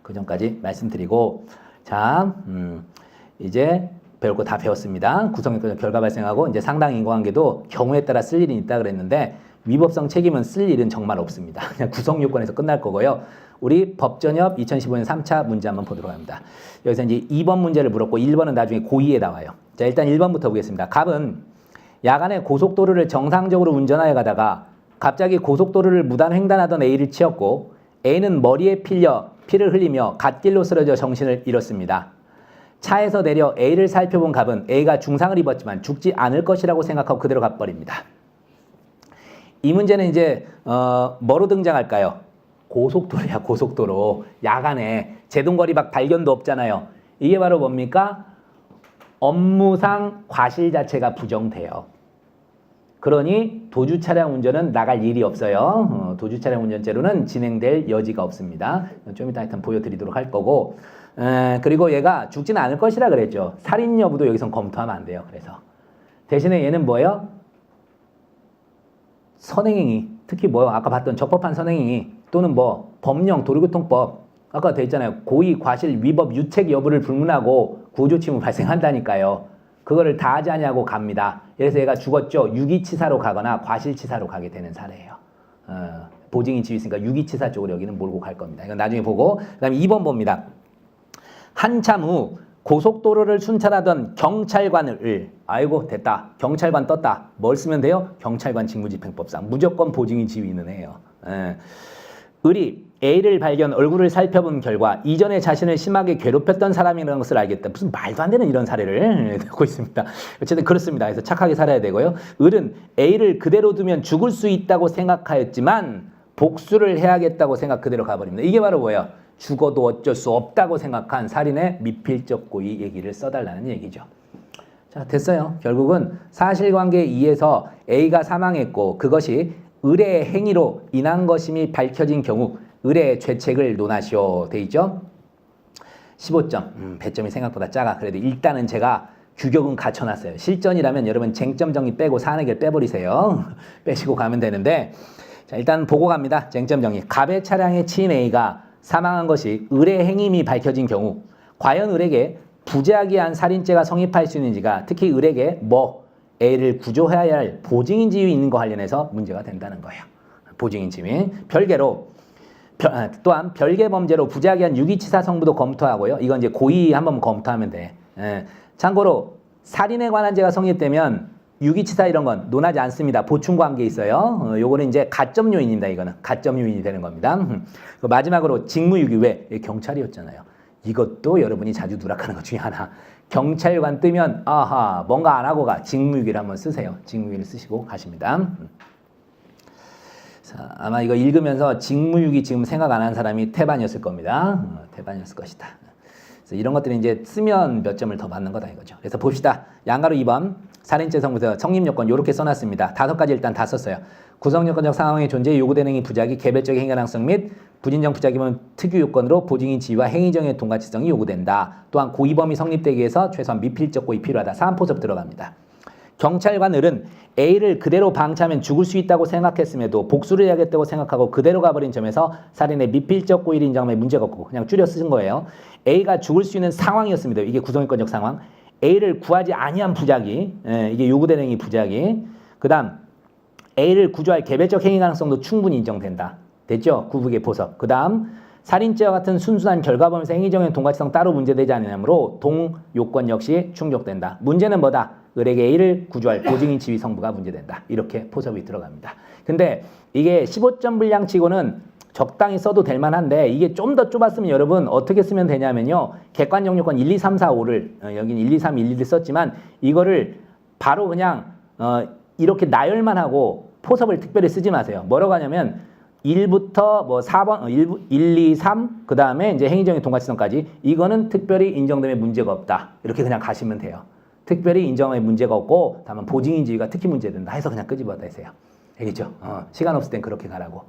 [SPEAKER 1] 그 전까지 말씀드리고 자, 이제 배울 거 다 배웠습니다. 구성요건 결과 발생하고 이제 상당 인과관계도 경우에 따라 쓸 일이 있다 그랬는데 위법성 책임은 쓸 일은 정말 없습니다. 그냥 구성요건에서 끝날 거고요. 우리 법전협 2015년 3차 문제 한번 보도록 합니다. 여기서 이제 2번 문제를 물었고 1번은 나중에 고의에 나와요. 자, 일단 1번부터 보겠습니다. 갑은 야간에 고속도로를 정상적으로 운전하여 가다가 갑자기 고속도로를 무단 횡단하던 A를 치었고 A는 머리에 피를 흘리며 갓길로 쓰러져 정신을 잃었습니다. 차에서 내려 A를 살펴본 갑은 A가 중상을 입었지만 죽지 않을 것이라고 생각하고 그대로 가버립니다. 이 문제는 이제 뭐로 등장할까요? 고속도로야, 고속도로. 야간에 제동거리 밖 발견도 없잖아요. 이게 바로 뭡니까? 업무상 과실 자체가 부정돼요. 그러니 도주 차량 운전은 나갈 일이 없어요. 도주 차량 운전죄로는 진행될 여지가 없습니다. 좀 이따 일단 보여드리도록 할 거고 그리고 얘가 죽지는 않을 것이라 그랬죠. 살인 여부도 여기선 검토하면 안 돼요. 그래서 대신에 얘는 뭐예요? 선행행위, 특히 뭐요? 아까 봤던 적법한 선행행위 또는 뭐 법령, 도로교통법 아까 돼 있잖아요. 고의, 과실, 위법, 유책 여부를 불문하고 구조침무 발생한다니까요. 그거를 다 하지 않냐고 갑니다. 그래서 얘가 죽었죠. 유기치사로 가거나 과실치사로 가게 되는 사례예요. 보증인 지위 있으니까 유기치사 쪽으로 여기는 몰고 갈 겁니다. 이건 나중에 보고 그 다음에 2번 봅니다. 한참 후 고속도로를 순찰하던 경찰관을 아이고 됐다. 경찰관 떴다. 뭘 쓰면 돼요? 경찰관 직무집행법상 무조건 보증인 지위는 해요. 을이 A를 발견 얼굴을 살펴본 결과 이전에 자신을 심하게 괴롭혔던 사람이라는 것을 알겠다. 무슨 말도 안 되는 이런 사례를 듣고 있습니다. 어쨌든 그렇습니다. 그래서 착하게 살아야 되고요. 을은 A를 그대로 두면 죽을 수 있다고 생각하였지만 복수를 해야겠다고 생각 그대로 가버립니다. 이게 바로 뭐예요? 죽어도 어쩔 수 없다고 생각한 살인의 미필적 고의 얘기를 써달라는 얘기죠. 자, 됐어요. 결국은 사실관계에 의해서 A가 사망했고 그것이 을의 행위로 인한 것임이 밝혀진 경우 을의 죄책을 논하시오 돼 있죠. 15점 배점이 생각보다 작아. 그래도 일단은 제가 규격은 갖춰놨어요. 실전이라면 여러분 쟁점 정리 빼고 사내결 빼버리세요. 빼시고 가면 되는데 자 일단 보고 갑니다. 쟁점 정리. 갑의 차량의 치인 A가 사망한 것이 을의 행임이 밝혀진 경우 과연 을에게 부재하기한 살인죄가 성립할 수 있는지가 특히 을에게 A를 구조해야 할 보증인 지위 있는 거 관련해서 문제가 된다는 거예요. 보증인 지위. 별개로 또한 별개 범죄로 부재하기한 유기치사 성부도 검토하고요. 이건 이제 고의 한번 검토하면 돼. 참고로 살인에 관한 죄가 성립되면 유기치사 이런 건 논하지 않습니다. 보충관계 있어요. 요거는 이제 가점 요인입니다. 이거는 가점 요인이 되는 겁니다. 마지막으로 직무유기 왜? 경찰이었잖아요. 이것도 여러분이 자주 누락하는 것 중에 하나. 경찰관 뜨면 아하 뭔가 안 하고 가. 직무유기를 한번 쓰세요. 직무유기를 쓰시고 가십니다. 자, 아마 이거 읽으면서 직무유기 지금 생각 안 한 사람이 태반이었을 겁니다. 태반이었을 것이다. 그래서 이런 것들이 이제 쓰면 몇 점을 더 받는 거다 이거죠. 그래서 봅시다. 양가로 2번 살인죄 성부서 성립요건 이렇게 써놨습니다. 5가지 일단 다 썼어요. 구성요건적 상황의 존재에 요구되는 행위 부작위, 개별적인 행위 가능성 및 부진정 부작위면 특유 요건으로 보증인 지위와 행위정의 동가치성이 요구된다. 또한 고의범이 성립되기 위해서 최소한 미필적 고의 필요하다. 사안포섭 들어갑니다. 경찰관 을은 A를 그대로 방치하면 죽을 수 있다고 생각했음에도 복수를 해야겠다고 생각하고 그대로 가버린 점에서 살인의 미필적 고의를 인정함에 문제가 없고 그냥 줄여 쓴 거예요. A가 죽을 수 있는 상황이었습니다. 이게 구성요건적 상황. A를 구하지 아니한 부작위, 이게 요구되는 행위 부작위. 그 다음 A를 구조할 개별적 행위 가능성도 충분히 인정된다. 됐죠? 구북의 포섭. 그 다음 살인죄와 같은 순수한 결과범에서 행위정의 동가치성 따로 문제되지 않으므로 동요건 역시 충족된다. 문제는 뭐다? 을에게 A를 구조할 보증인 지위 성부가 문제된다. 이렇게 포섭이 들어갑니다. 근데 이게 15점 분량치고는 적당히 써도 될 만한데 이게 좀 더 좁았으면 여러분 어떻게 쓰면 되냐면요. 객관적 요건 1, 2, 3, 4, 5를 여긴 1, 2, 3, 1, 2를 썼지만 이거를 바로 그냥 이렇게 나열만 하고 포섭을 특별히 쓰지 마세요. 뭐라고 하냐면 1부터 뭐 4번 1, 2, 3 그다음에 이제 행위정의 동가치성까지 이거는 특별히 인정됨에 문제가 없다. 이렇게 그냥 가시면 돼요. 특별히 인정에 문제가 없고 다만 보증인 지위가 특히 문제된다 해서 그냥 끄집어내세요. 알겠죠? 시간 없을 땐 그렇게 가라고.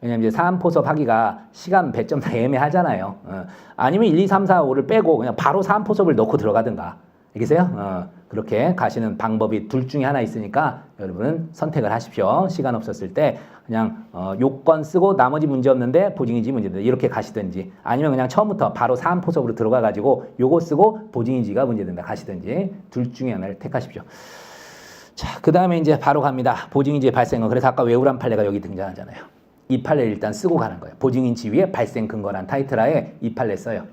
[SPEAKER 1] 왜냐면 이제 사안포섭 하기가 시간 배점 다 애매하잖아요. 아니면 1, 2, 3, 4, 5를 빼고 그냥 바로 사안포섭을 넣고 들어가든가. 알겠어요? 그렇게 가시는 방법이 둘 중에 하나 있으니까 여러분은 선택을 하십시오. 시간 없었을 때 그냥 요건 쓰고 나머지 문제 없는데 보증인지 문제다 이렇게 가시든지 아니면 그냥 처음부터 바로 사안포섭으로 들어가가지고 요거 쓰고 보증인지가 문제된다 가시든지 둘 중에 하나를 택하십시오. 자, 그 다음에 이제 바로 갑니다. 보증인지의 발생은 그래서 아까 외우란 판례가 여기 등장하잖아요. 이 판례를 일단 쓰고 가는 거예요. 보증인 지위의 발생 근거란 타이틀하에 이 판례 써요.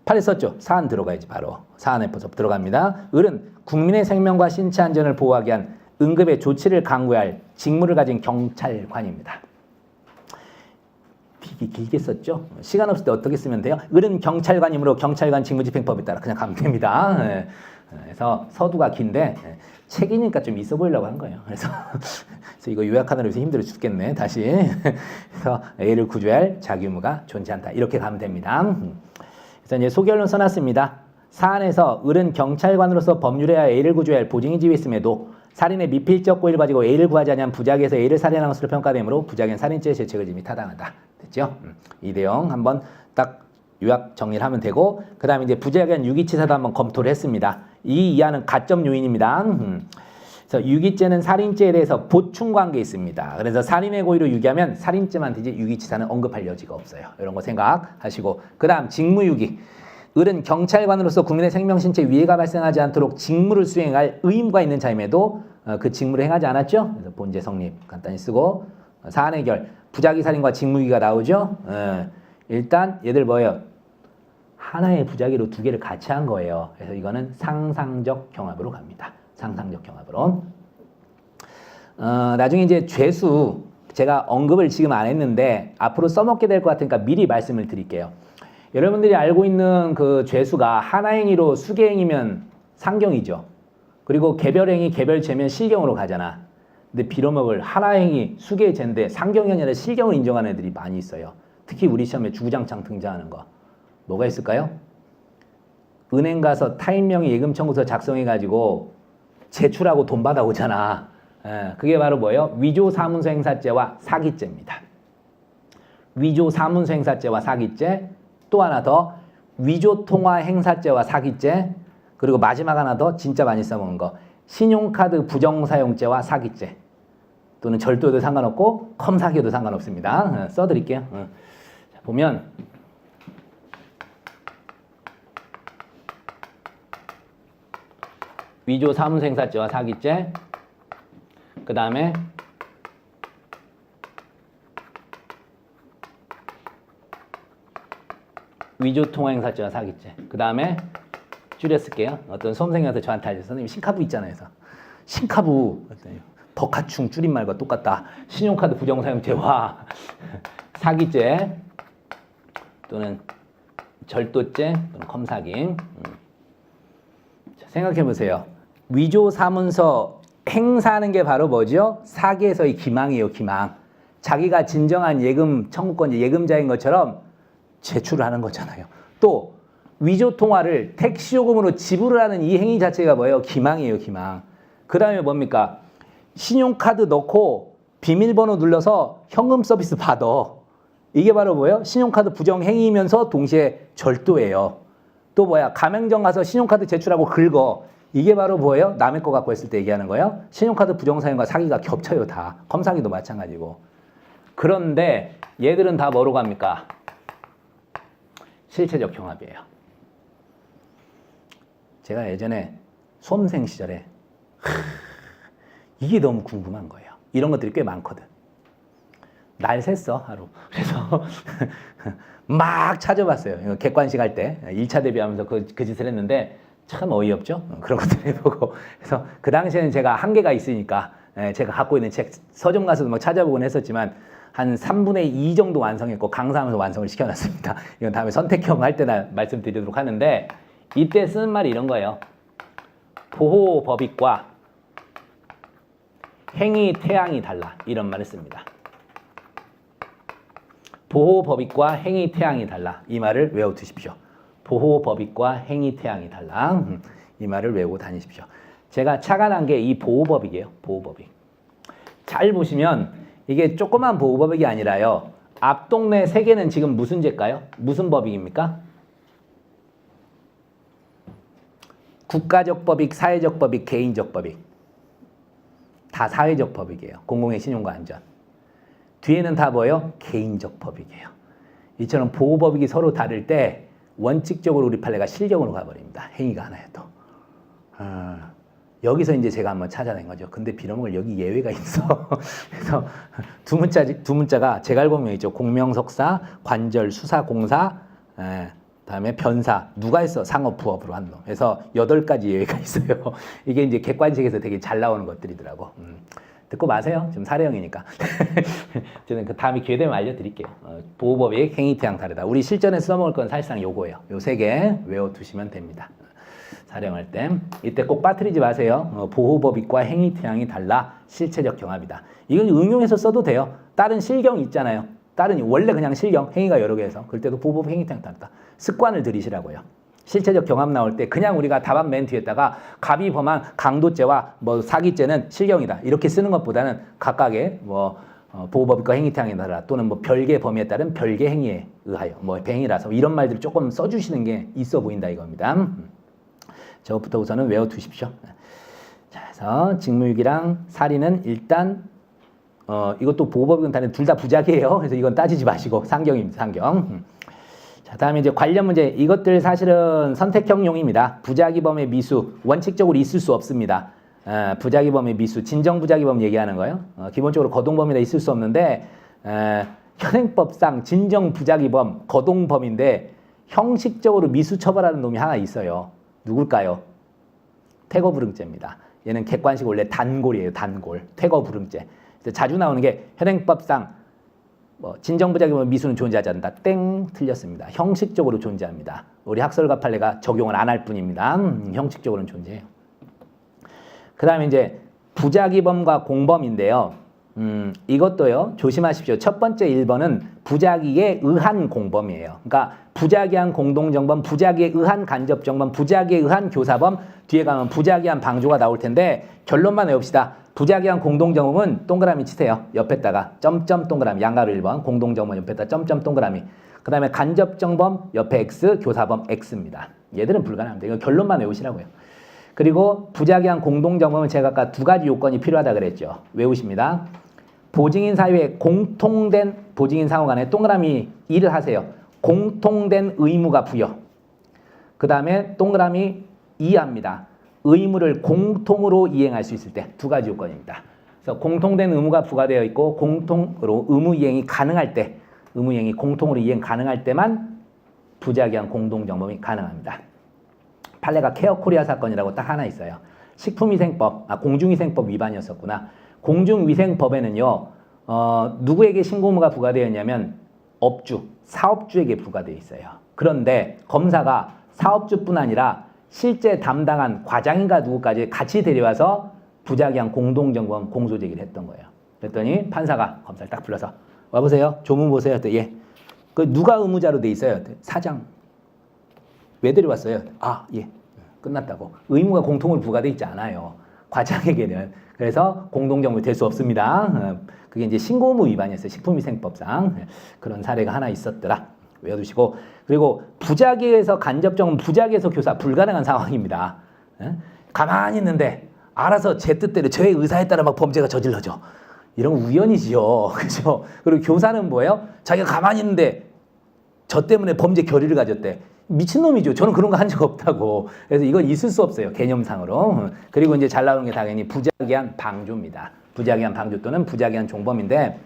[SPEAKER 1] 판례 썼죠? 사안 들어가야지 바로. 사안의 포섭 들어갑니다. 을은 국민의 생명과 신체 안전을 보호하기 위한 응급의 조치를 강구할 직무를 가진 경찰관입니다. 되게 길게 썼죠? 시간 없을 때 어떻게 쓰면 돼요? 을은 경찰관이므로 경찰관 직무집행법에 따라 그냥 가면 됩니다. 그래서 서두가 긴데 책이니까 좀 있어 보이려고 한 거예요. 그래서 이거 요약하느라 요새 힘들어 죽겠네. 다시. 그래서 A를 구조할 자기 의무가 존재한다. 이렇게 가면 됩니다. 그래서 이제 소결론 써놨습니다. 사안에서 을은 경찰관으로서 법률에 A를 구조할 보증인 지위에 있음에도 살인의 미필적 고의를 가지고 A를 구하지 않은 부작위에서 A를 살인한 것으로 평가되므로 부작위는 살인죄의 죄책을 짐이 타당하다. 됐죠? 이 내용 한번 딱 요약 정리를 하면 되고 그 다음에 이제 부작위한 유기치사도 한번 검토를 했습니다. 이 이하는 가점 요인입니다. 그래서 유기죄는 살인죄에 대해서 보충관계 있습니다. 그래서 살인의 고의로 유기하면 살인죄만 되지 유기치사는 언급할 여지가 없어요. 이런 거 생각하시고 그 다음 직무유기. 을은 경찰관으로서 국민의 생명, 신체 위해가 발생하지 않도록 직무를 수행할 의무가 있는 자임에도 그 직무를 행하지 않았죠. 그래서 본죄 성립 간단히 쓰고 사안 해결. 부작위 살인과 직무유기가 나오죠. 일단 얘들 뭐예요? 하나의 부작위로 두 개를 같이 한 거예요. 그래서 이거는 상상적 경합으로 갑니다. 상상적 경합으로. 나중에 이제 죄수 제가 언급을 지금 안 했는데 앞으로 써먹게 될 것 같으니까 미리 말씀을 드릴게요. 여러분들이 알고 있는 그 죄수가 하나행위로 수개행위면 상경이죠. 그리고 개별행위, 개별죄면 실경으로 가잖아. 근데 빌어먹을 하나행위, 수개죄인데 상경이 아니라 실경을 인정하는 애들이 많이 있어요. 특히 우리 시험에 주구장창 등장하는 거. 뭐가 있을까요? 은행 가서 타인명의 예금 청구서 작성해가지고 제출하고 돈 받아오잖아. 그게 바로 뭐예요? 위조 사문서 행사죄와 사기죄입니다. 위조 사문서 행사죄와 사기죄, 또 하나 더 위조 통화 행사죄와 사기죄, 그리고 마지막 하나 더 진짜 많이 써먹는 거. 신용카드 부정사용죄와 사기죄. 또는 절도도 상관없고 컴사기도 상관없습니다. 써드릴게요. 자, 보면 위조 사무소행사죄와 사기죄, 그 다음에 위조 통화행사죄와 사기죄, 그 다음에 줄여 쓸게요. 어떤 수험생한테 저한테 알려서 선생님 신카부 있잖아요. 그래서 신카부 버카충 줄임말과 똑같다. 신용카드 부정사용죄와 사기죄 또는 절도죄 또는 컴사기. 생각해 보세요. 위조 사문서 행사하는 게 바로 뭐죠? 사기에서의 기망이에요. 기망. 자기가 진정한 예금 청구권자, 예금자인 것처럼 제출을 하는 거잖아요. 또 위조 통화를 택시요금으로 지불을 하는 이 행위 자체가 뭐예요? 기망이에요. 기망. 그 다음에 뭡니까? 신용카드 넣고 비밀번호 눌러서 현금 서비스 받아. 이게 바로 뭐예요? 신용카드 부정 행위이면서 동시에 절도예요. 또 뭐야? 가맹점 가서 신용카드 제출하고 긁어. 이게 바로 뭐예요? 남의 거 갖고 했을 때 얘기하는 거예요. 신용카드 부정사용과 사기가 겹쳐요. 다. 컴사기도 마찬가지고. 그런데 얘들은 다 뭐로 갑니까? 실체적 경합이에요. 제가 예전에 수험생 시절에 이게 너무 궁금한 거예요. 이런 것들이 꽤 많거든. 날 샜어, 하루. 그래서 막 찾아봤어요. 이거 객관식 할 때 1차 대비하면서 그 짓을 했는데 참 어이없죠? 그런 것들 해보고. 그래서 그 당시에는 제가 한계가 있으니까 제가 갖고 있는 책 서점 가서도 막 찾아보곤 했었지만 한 3분의 2 정도 완성했고 강사하면서 완성을 시켜놨습니다. 이건 다음에 선택형 할 때나 말씀드리도록 하는데 이때 쓰는 말이 이런 거예요. 보호법익과 행위 태양이 달라. 이런 말을 씁니다. 보호법익과 행위 태양이 달라. 이 말을 외워두십시오. 보호법익과 행위 태양이 달라. 이 말을 외우고 다니십시오. 제가 착안한 게 이 보호법익이에요. 보호법익. 잘 보시면 이게 조그만 보호법익이 아니라요. 앞 동네 3개는 지금 무슨 죄일까요? 무슨 법익입니까? 국가적 법익, 사회적 법익, 개인적 법익. 다 사회적 법익이에요. 공공의 신용과 안전. 뒤에는 다 뭐예요? 개인적 법익이에요. 이처럼 보호법익이 서로 다를 때 원칙적으로 우리 판례가 실경으로 가버립니다. 행위가 하나여도. 여기서 이제 제가 한번 찾아낸 거죠. 근데 빌어먹을 여기 예외가 있어. 그래서 두 문자가 제갈공명이죠. 공명석사, 관절, 수사, 공사, 다음에 변사, 누가 했어? 상업, 부업으로 한 놈. 그래서 8가지 예외가 있어요. 이게 이제 객관식에서 되게 잘 나오는 것들이더라고. 듣고 마세요. 지금 사례형이니까. 저는 그 다음에 기회 되면 알려드릴게요. 보호법익, 행위태양 다르다. 우리 실전에 써먹을 건 사실상 요거예요. 요 3개 외워두시면 됩니다. 사령할 때. 이때 꼭 빠뜨리지 마세요. 보호법익과 행위태양이 달라. 실체적 경합이다. 이건 응용해서 써도 돼요. 다른 실경 있잖아요. 다른 원래 그냥 실경, 행위가 여러 개에서. 그럴 때도 보호법, 행위태양 다르다. 습관을 들이시라고요. 실체적 경합 나올 때 그냥 우리가 답안 맨 뒤에다가 갑이 범한 강도죄와 뭐 사기죄는 실경이다 이렇게 쓰는 것보다는 각각의 뭐 보호법과 행위태양에 따라 또는 뭐 별개 범위에 따른 별개 행위에 의하여 뭐 행위라서 이런 말들을 조금 써주시는 게 있어 보인다 이겁니다. 저것부터 우선은 외워두십시오. 자, 그래서 직무유기랑 살인은 일단 이것도 보호법이건 다른 둘 다 부작이에요. 그래서 이건 따지지 마시고 상경입니다. 상경. 자, 다음에 이제 관련 문제. 이것들 사실은 선택형용입니다. 부작위범의 미수 원칙적으로 있을 수 없습니다. 부작위범의 미수, 진정부작위범 얘기하는 거예요. 기본적으로 거동범위다 있을 수 없는데 현행법상 진정부작위범 거동범인데 형식적으로 미수 처벌하는 놈이 하나 있어요. 누굴까요? 퇴거불응죄입니다. 얘는 객관식 원래 단골이에요. 단골. 퇴거불응죄. 자주 나오는 게 현행법상 진정부작위범 미수는 존재하지 않는다. 땡 틀렸습니다. 형식적으로 존재합니다. 우리 학설과 판례가 적용을 안 할 뿐입니다. 형식적으로는 존재해요. 그 다음에 이제 부작위범과 공범인데요. 이것도요. 조심하십시오. 첫 번째 1번은 부작위에 의한 공범이에요. 그러니까 부작위한 공동정범, 부작위에 의한 간접정범, 부작위에 의한 교사범, 뒤에 가면 부작위한 방조가 나올 텐데 결론만 외웁시다. 부작위한 공동정범은 동그라미 치세요. 옆에다가 점점 동그라미, 양가로 1번, 공동정범 옆에다 점점 동그라미. 그 다음에 간접정범 옆에 X, 교사범 X입니다. 얘들은 불가능합니다. 이거 결론만 외우시라고요. 그리고 부작위한 공동정범은 제가 아까 두 가지 요건이 필요하다 그랬죠. 외우십니다. 보증인 사유에 공통된 보증인 상호 간에 동그라미 2를 하세요. 공통된 의무가 부여. 그 다음에 동그라미 2합니다. 의무를 공통으로 이행할 수 있을 때 두 가지 요건입니다. 그래서 공통된 의무가 부과되어 있고 공통으로 의무 이행이 가능할 때, 의무 이행이 공통으로 이행 가능할 때만 부작위한 공동정범이 가능합니다. 판례가 케어코리아 사건이라고 딱 하나 있어요. 식품위생법, 공중위생법 위반이었었구나. 공중위생법에는요, 누구에게 신고 의무가 부과되어 있냐면 업주, 사업주에게 부과되어 있어요. 그런데 검사가 사업주뿐 아니라 실제 담당한 과장인가 누구까지 같이 데려와서 부작위한 공동정범 공소제기를 했던 거예요. 그랬더니 판사가 검사를 딱 불러서 와보세요. 조문 보세요. 예. 그 누가 의무자로 돼 있어요? 사장. 왜 데려왔어요? 예. 끝났다고. 의무가 공통으로 부과돼 있지 않아요. 과장에게는. 그래서 공동정범이 될 수 없습니다. 그게 이제 신고 의무 위반이었어요. 식품위생법상. 그런 사례가 하나 있었더라. 외워두시고. 그리고 부작위에서 간접정범, 부작위에서 교사 불가능한 상황입니다. 가만히 있는데 알아서 제 뜻대로 저의 의사에 따라 막 범죄가 저질러져. 이런 건 우연이지요. 그죠? 그리고 교사는 뭐예요? 자기가 가만히 있는데 저 때문에 범죄 결의를 가졌대. 미친놈이죠. 저는 그런 거 한 적 없다고. 그래서 이건 있을 수 없어요. 개념상으로. 그리고 이제 잘 나오는 게 당연히 부작위한 방조입니다. 부작위한 방조 또는 부작위한 종범인데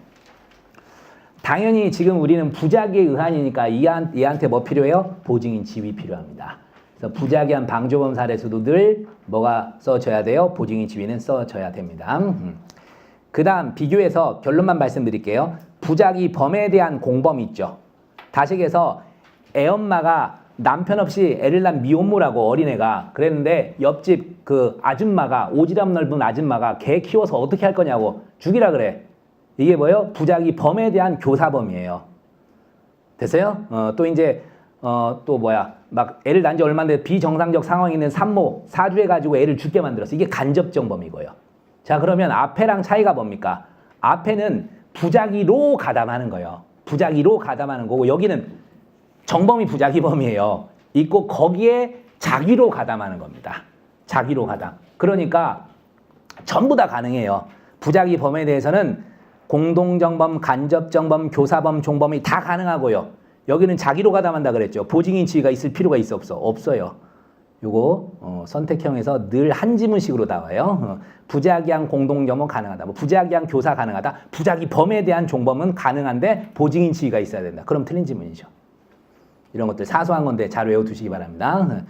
[SPEAKER 1] 당연히 지금 우리는 부작위에 의한이니까 얘한테 뭐 필요해요? 보증인 지위 필요합니다. 그래서 부작위한 방조범 사례에서도 늘 뭐가 써져야 돼요? 보증인 지위는 써져야 됩니다. 그 다음 비교해서 결론만 말씀드릴게요. 부작위 범에 대한 공범이 있죠. 다시해서 애엄마가 남편 없이 애를 낳은 미혼모라고 어린애가 그랬는데 옆집 그 아줌마가 오지랖 넓은 아줌마가 개 키워서 어떻게 할 거냐고 죽이라 그래. 이게 뭐예요? 부작위 범에 대한 교사범이에요. 됐어요? 또 이제 또 뭐야 막 애를 낳은 지 얼마 안 돼 비정상적 상황에 있는 산모 사주해가지고 애를 죽게 만들었어. 이게 간접정범이고요. 자 그러면 앞에랑 차이가 뭡니까? 앞에는 부작위로 가담하는 거예요. 부작위로 가담하는 거고 여기는 정범이 부작위범이에요. 있고 거기에 자기로 가담하는 겁니다. 자기로 가담. 그러니까 전부 다 가능해요. 부작위 범에 대해서는 공동정범, 간접정범, 교사범, 종범이 다 가능하고요. 여기는 자기로 가담한다 그랬죠. 보증인 지위가 있을 필요가 있어 없어? 없어요. 요거 선택형에서 늘 한 지문식으로 나와요. 부작위한 공동정범 가능하다. 뭐 부작위한 교사 가능하다. 부작위 범에 대한 종범은 가능한데 보증인 지위가 있어야 된다. 그럼 틀린 지문이죠. 이런 것들 사소한 건데 잘 외워두시기 바랍니다.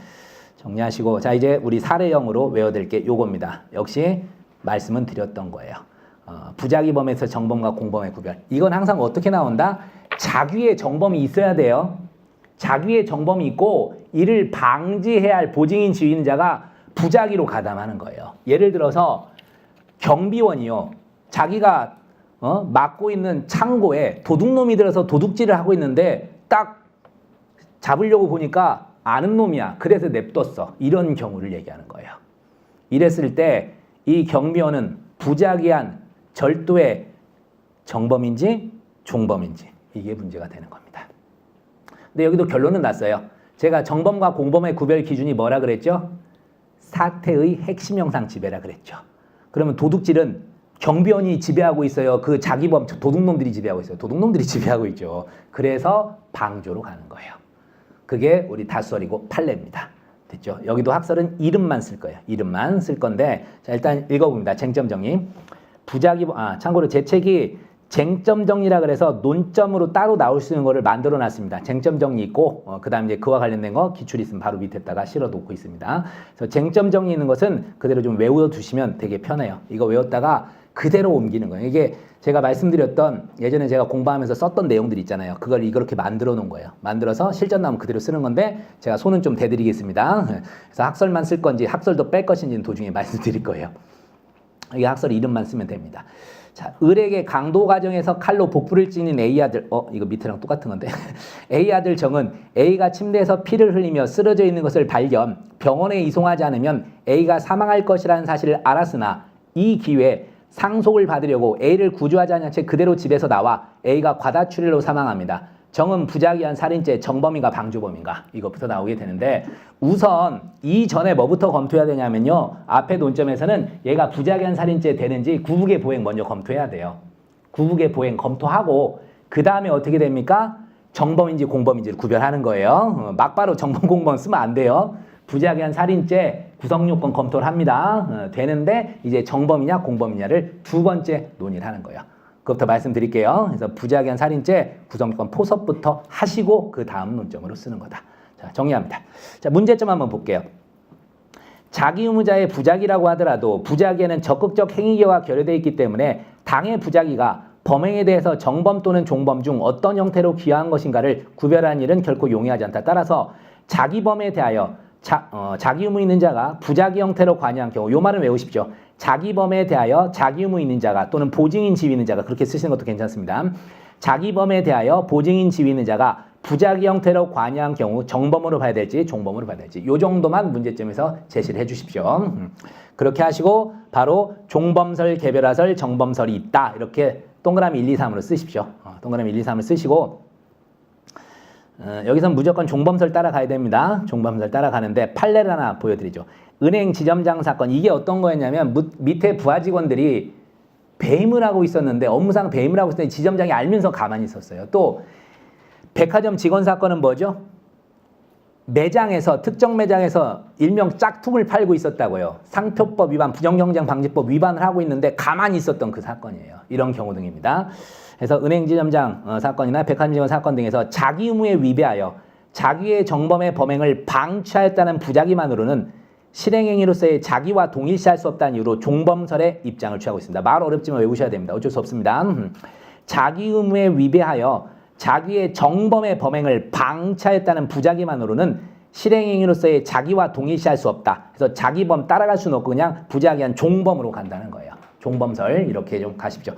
[SPEAKER 1] 정리하시고 자 이제 우리 사례형으로 외워야 게 요겁니다. 역시 말씀은 드렸던 거예요. 부작위 범에서 정범과 공범의 구별. 이건 항상 어떻게 나온다? 자귀의 정범이 있어야 돼요. 자귀의 정범이 있고 이를 방지해야 할 보증인 지위 있는 자가 부작위로 가담하는 거예요. 예를 들어서 경비원이요. 자기가 맡고 있는 창고에 도둑놈이 들어서 도둑질을 하고 있는데 딱 잡으려고 보니까 아는 놈이야. 그래서 냅뒀어. 이런 경우를 얘기하는 거예요. 이랬을 때 이 경비원은 부작위한 절도의 정범인지 종범인지 이게 문제가 되는 겁니다. 근데 여기도 결론은 났어요. 제가 정범과 공범의 구별 기준이 뭐라 그랬죠? 사태의 핵심 형상 지배라 그랬죠. 그러면 도둑질은 경비원이 지배하고 있어요. 그 자기범 도둑놈들이 지배하고 있어요. 도둑놈들이 지배하고 있죠. 그래서 방조로 가는 거예요. 그게 우리 다수설이고 판례입니다. 됐죠? 여기도 학설은 이름만 쓸 거예요. 이름만 쓸 건데 자 일단 읽어봅니다. 쟁점 정리. 부작위 참고로 제 책이 쟁점 정리라 그래서 논점으로 따로 나올 수 있는 거를 만들어 놨습니다. 쟁점 정리 있고 그다음 이제 그와 관련된 거 기출 있으면 바로 밑에다가 실어 놓고 있습니다. 그래서 쟁점 정리 있는 것은 그대로 좀 외워 두시면 되게 편해요. 이거 외웠다가 그대로 옮기는 거예요. 이게 제가 말씀드렸던 예전에 제가 공부하면서 썼던 내용들 있잖아요. 그걸 이렇게 만들어 놓은 거예요. 만들어서 실전 나오면 그대로 쓰는 건데 제가 손은 좀 대드리겠습니다. 그래서 학설만 쓸 건지 학설도 뺄 것인지는 도중에 말씀드릴 거예요. 이게 학설 이름만 쓰면 됩니다. 자, 을에게 강도 과정에서 칼로 복부를 찌는 A 아들, 이거 밑에랑 똑같은 건데. A 아들 정은 A가 침대에서 피를 흘리며 쓰러져 있는 것을 발견, 병원에 이송하지 않으면 A가 사망할 것이라는 사실을 알았으나 이 기회에 상속을 받으려고 A를 구조하지 않은 채 그대로 집에서 나와 A가 과다출혈로 사망합니다. 정은 부작위 한 살인죄 정범인가 방조범인가 이것부터 나오게 되는데 우선 이전에 뭐부터 검토해야 되냐면요. 앞에 논점에서는 얘가 부작위 한 살인죄 되는지 구국의 보행 먼저 검토해야 돼요. 구국의 보행 검토하고 그 다음에 어떻게 됩니까? 정범인지 공범인지를 구별하는 거예요. 막바로 정범 공범 쓰면 안 돼요. 부작위 한 살인죄 구성요건 검토를 합니다. 되는데 이제 정범이냐 공범이냐를 두 번째 논의를 하는 거예요. 그것부터 말씀드릴게요. 그래서 부작위 한 살인죄 구성요건 포섭부터 하시고 그 다음 논점으로 쓰는 거다. 자, 정리합니다. 자, 문제점 한번 볼게요. 자기 의무자의 부작위라고 하더라도 부작위에는 적극적 행위계와 결여되어 있기 때문에 당의 부작위가 범행에 대해서 정범 또는 종범 중 어떤 형태로 기여한 것인가를 구별하는 일은 결코 용이하지 않다. 따라서 자기 범에 대하여 자기 의무 있는 자가 부작위 형태로 관여한 경우 요 말은 외우십시오. 자기 범에 대하여 자기 의무 있는 자가 또는 보증인 지위 있는 자가 그렇게 쓰시는 것도 괜찮습니다. 자기 범에 대하여 보증인 지위 있는 자가 부작위 형태로 관여한 경우 정범으로 봐야 될지 종범으로 봐야 될지 요 정도만 문제점에서 제시를 해 주십시오. 그렇게 하시고 바로 종범설, 개별화설, 정범설이 있다. 이렇게 동그라미 1, 2, 3으로 쓰십시오. 동그라미 1, 2, 3을 쓰시고 여기서는 무조건 종범설 따라가야 됩니다. 종범설 따라가는데 판례를 하나 보여드리죠. 은행 지점장 사건 이게 어떤 거였냐면 밑에 부하 직원들이 배임을 하고 있었는데 업무상 배임을 하고 있었는데 지점장이 알면서 가만히 있었어요. 또 백화점 직원 사건은 뭐죠? 매장에서 특정 매장에서 일명 짝퉁을 팔고 있었다고요. 상표법 위반, 부정경쟁 방지법 위반을 하고 있는데 가만히 있었던 그 사건이에요. 이런 경우 등입니다. 그래서 은행 지점장 사건이나 백화점 직원 사건 등에서 자기 의무에 위배하여 자기의 정범의 범행을 방치하였다는 부작위만으로는 실행행위로서의 자기와 동일시할 수 없다는 이유로 종범설의 입장을 취하고 있습니다. 말 어렵지만 외우셔야 됩니다. 어쩔 수 없습니다. 자기 의무에 위배하여 자기의 정범의 범행을 방치하였다는 부작위만으로는 실행행위로서의 자기와 동일시할 수 없다. 그래서 자기범 따라갈 수는 없고 그냥 부작위한 종범으로 간다는 거예요. 종범설 이렇게 좀 가십시오.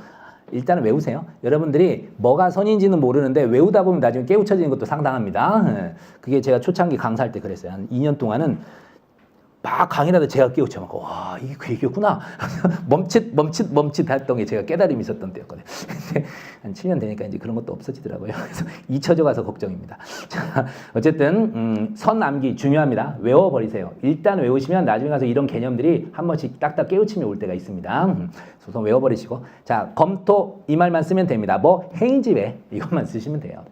[SPEAKER 1] 일단은 외우세요. 여러분들이 뭐가 선인지는 모르는데 외우다 보면 나중에 깨우쳐지는 것도 상당합니다. 그게 제가 초창기 강사할 때 그랬어요. 한 2년 동안은 막 강의라도 제가 깨우쳐먹고 와 이게 그 얘기였구나 멈칫 했던 게 제가 깨달음이 있었던 때였거든요. 근데 한 7년 되니까 이제 그런 것도 없어지더라고요. 그래서 잊혀져 가서 걱정입니다. 자, 어쨌든 선 암기 중요합니다. 외워버리세요. 일단 외우시면 나중에 가서 이런 개념들이 한 번씩 딱딱 깨우침이 올 때가 있습니다. 우선 외워버리시고 자 검토 이 말만 쓰면 됩니다. 뭐 행위지배 이것만 쓰시면 돼요.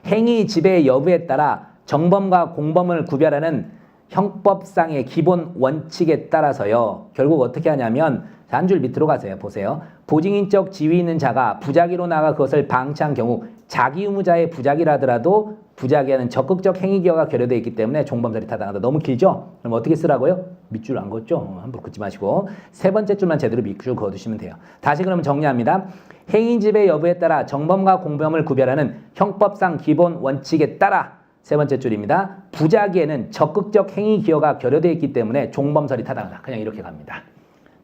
[SPEAKER 1] 행위지배의 여부에 따라 정범과 공범을 구별하는 형법상의 기본 원칙에 따라서요. 결국 어떻게 하냐면 한 줄 밑으로 가세요. 보세요. 보증인적 지위 있는 자가 부작위로 나가 그것을 방치한 경우 자기 의무자의 부작위라더라도 부작위에는 적극적 행위기여가 결여되어 있기 때문에 종범설이 타당하다. 너무 길죠? 그럼 어떻게 쓰라고요? 밑줄 안 긋죠? 함부로 긋지 마시고 세 번째 줄만 제대로 밑줄 그어두시면 돼요. 다시 그러면 정리합니다. 행위지배 여부에 따라 정범과 공범을 구별하는 형법상 기본 원칙에 따라 세 번째 줄입니다. 부작위에는 적극적 행위 기여가 결여되어 있기 때문에 종범설이 타당하다. 그냥 이렇게 갑니다.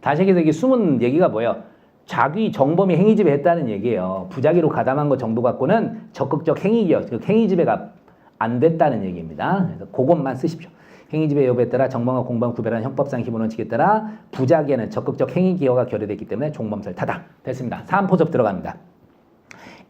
[SPEAKER 1] 다시 얘기해서 이게 숨은 얘기가 뭐예요? 자기 정범이 행위지배했다는 얘기예요. 부작위로 가담한 것 정도 갖고는 적극적 행위 기여, 즉 행위지배가 안 됐다는 얘기입니다. 그래서 그것만 쓰십시오. 행위지배 여부에 따라 정범과 공범 구별하는 형법상 기본 원칙에 따라 부작위에는 적극적 행위 기여가 결여되어 있기 때문에 종범설 타당. 됐습니다. 사안포섭 들어갑니다.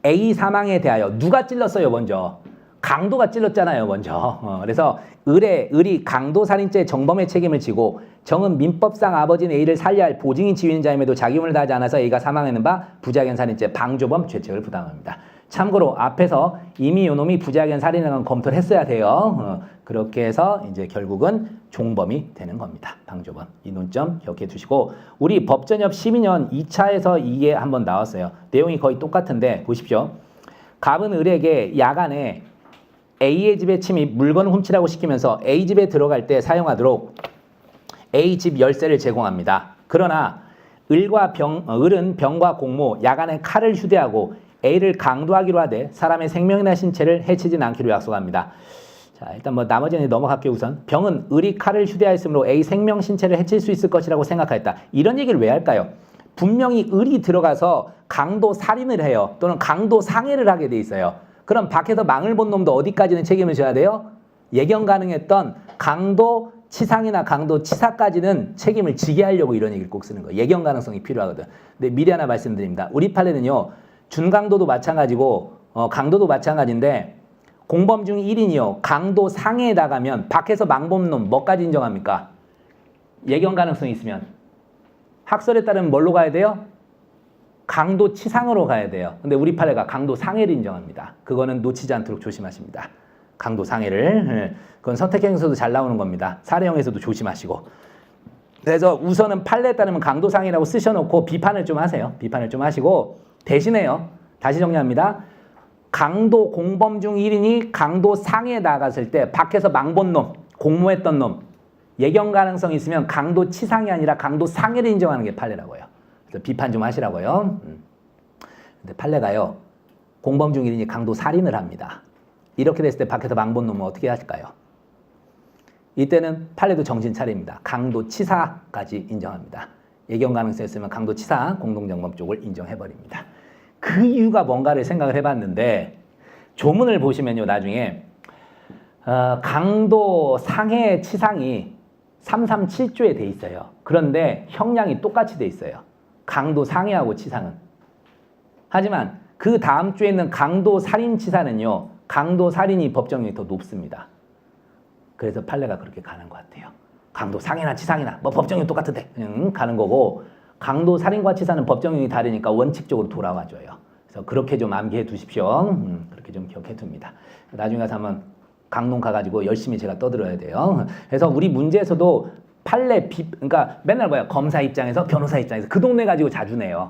[SPEAKER 1] A 사망에 대하여 누가 찔렀어요, 먼저? 강도가 찔렀잖아요, 먼저. 그래서 을이 강도살인죄 정범의 책임을 지고 정은 민법상 아버지는 A를 살려야 할 보증인 지위 있는 자임에도 자기 의무를 다하지 않아서 A가 사망하는 바 부작위한 살인죄 방조범 죄책을 부담합니다. 참고로 앞에서 이미 요놈이 부작위한 살인을 건 검토를 했어야 돼요. 그렇게 해서 이제 결국은 종범이 되는 겁니다. 방조범. 이 논점 기억해 두시고 우리 법전협 12년 2차에서 이게 한번 나왔어요. 내용이 거의 똑같은데 보십시오. 갑은 을에게 야간에 A의 집에 침입, 물건을 훔치라고 시키면서 A 집에 들어갈 때 사용하도록 A 집 열쇠를 제공합니다. 그러나 을은 병과 공모, 야간에 칼을 휴대하고 A를 강도하기로 하되 사람의 생명이나 신체를 해치진 않기로 약속합니다. 자, 일단 뭐 나머지는 넘어갈게요. 우선 병은 을이 칼을 휴대하였으므로 A 생명, 신체를 해칠 수 있을 것이라고 생각하였다. 이런 얘기를 왜 할까요? 분명히 을이 들어가서 강도 살인을 해요. 또는 강도 상해를 하게 돼 있어요. 그럼 밖에서 망을 본 놈도 어디까지는 책임을 져야 돼요? 예견 가능했던 강도 치상이나 강도, 치사까지는 책임을 지게 하려고 이런 얘기를 꼭 쓰는 거예요. 예견 가능성이 필요하거든. 근데 미리 하나 말씀드립니다. 우리 판례는요. 준강도도 마찬가지고 강도도 마찬가지인데 공범 중 1인이요. 강도 상해에 나가면 밖에서 망범놈 뭐까지 인정합니까? 예견 가능성이 있으면. 학설에 따르면 뭘로 가야 돼요? 강도 치상으로 가야 돼요. 근데 우리 판례가 강도 상해를 인정합니다. 그거는 놓치지 않도록 조심하십니다. 강도 상해를. 그건 선택형에서도 잘 나오는 겁니다. 사례형에서도 조심하시고. 그래서 우선은 판례에 따르면 강도 상해라고 쓰셔놓고 비판을 좀 하세요. 비판을 좀 하시고 대신에요. 다시 정리합니다. 강도 공범 중 1인이 강도 상해에 나갔을 때 밖에서 망본 놈, 공모했던 놈, 예견 가능성이 있으면 강도 치상이 아니라 강도 상해를 인정하는 게 판례라고요. 그래서 비판 좀 하시라고요. 근데 판례가요. 공범 중 1인이 강도 살인을 합니다. 이렇게 됐을 때 밖에서 망본 놈은 어떻게 하실까요? 이때는 판례도 정신 차립니다. 강도 치사까지 인정합니다. 예견 가능성이 있으면 강도 치사, 공동정범 쪽을 인정해버립니다. 그 이유가 뭔가를 생각을 해봤는데 조문을 보시면요. 나중에 강도 상해 치상이 337조에 돼 있어요. 그런데 형량이 똑같이 돼 있어요. 강도 상해하고 치상은. 하지만 그 다음 주에 있는 강도 살인 치사는요. 강도 살인이 법정형이 더 높습니다. 그래서 판례가 그렇게 가는 것 같아요. 강도 상해나 치상이나 뭐 법정형이 똑같은데 가는 거고 강도 살인과 치사는 법정형이 다르니까 원칙적으로 돌아와줘요. 그래서 그렇게 좀 암기해 두십시오. 그렇게 좀 기억해 둡니다. 나중에 가서 한번 강론 가가지고 열심히 제가 떠들어야 돼요. 그래서 우리 문제에서도 판례 그러니까 맨날 뭐야 검사 입장에서 변호사 입장에서 그 동네 가지고 자주 내요.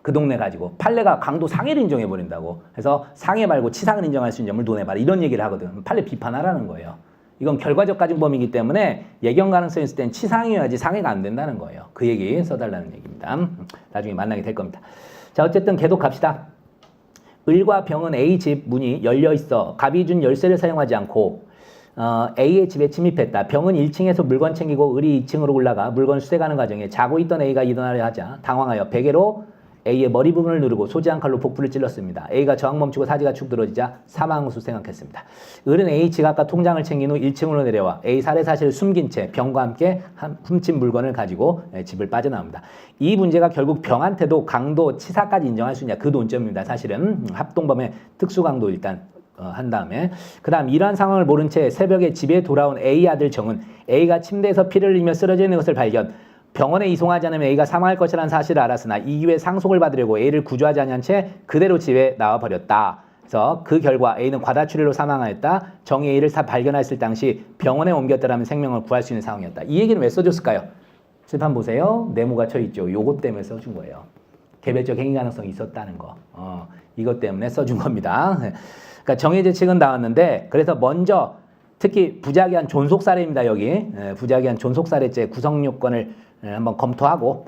[SPEAKER 1] 그 동네 가지고 판례가 강도 상해를 인정해 버린다고. 그래서 상해 말고 치상을 인정할 수 있는 점을 논해봐라 이런 얘기를 하거든. 판례 비판하라는 거예요. 이건 결과적 가중범위이기 때문에 예견 가능성이 있을 땐 치상이어야지 상해가 안 된다는 거예요. 그 얘기 써달라는 얘기입니다. 나중에 만나게 될 겁니다. 자 어쨌든 계속 갑시다. 을과 병은 A 집 문이 열려 있어 갑이 준 열쇠를 사용하지 않고 A의 집에 침입했다. 병은 1층에서 물건 챙기고 을이 2층으로 올라가 물건을 수색하는 과정에 자고 있던 A가 일어나려 하자 당황하여 베개로 A의 머리 부분을 누르고 소지한 칼로 복부를 찔렀습니다. A가 저항 멈추고 사지가 축 늘어지자 사망한 것으로 생각했습니다. 을은 A 지갑과 통장을 챙긴 후 1층으로 내려와 A 살해 사실을 숨긴 채 병과 함께 훔친 물건을 가지고 집을 빠져나옵니다. 이 문제가 결국 병한테도 강도 치사까지 인정할 수 있냐 그 논점입니다. 사실은 합동범의 특수강도 일단 한 다음에 그 다음 이러한 상황을 모른 채 새벽에 집에 돌아온 A 아들 정은 A가 침대에서 피를 흘리며 쓰러져 있는 것을 발견 병원에 이송하지 않으면 A가 사망할 것이라는 사실을 알았으나 이 기회에 상속을 받으려고 A를 구조하지 않은 채 그대로 집에 나와버렸다. 그래서 그 결과 A는 과다출혈로 사망하였다. 정이 A를 발견했을 당시 병원에 옮겼더라면 생명을 구할 수 있는 상황이었다. 이 얘기는 왜 써줬을까요? 칠판 보세요. 네모가 쳐있죠. 요것 때문에 써준 거예요. 개별적 행위 가능성이 있었다는 거. 이것 때문에 써준 겁니다. 그러니까 정의 죄칙은 나왔는데 그래서 먼저 특히 부작위한 존속살해입니다. 여기 부작위한 존속살해죄 구성요건을 한번 검토하고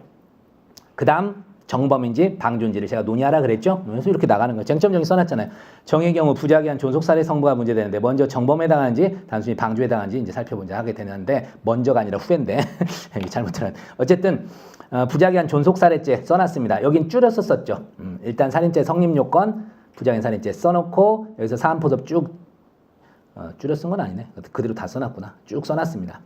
[SPEAKER 1] 그 다음 정범인지 방조인지를 제가 논의하라 그랬죠. 그래서 이렇게 나가는 거예요. 쟁점정의 써놨잖아요. 정의 경우 부작위한 존속살해 성부가 문제되는데 먼저 정범에 해당하는지 단순히 방조에 해당하는지 이제 살펴보자 하게 되는데 먼저가 아니라 후인데 잘못들은 어쨌든 부작위한 존속살해죄 써놨습니다. 여긴 줄여서 썼죠. 일단 살인죄 성립요건 부작위한 살인죄 써놓고 여기서 사안포섭 쭉 줄여 쓴 건 아니네. 그대로 다 써놨구나. 쭉 써놨습니다.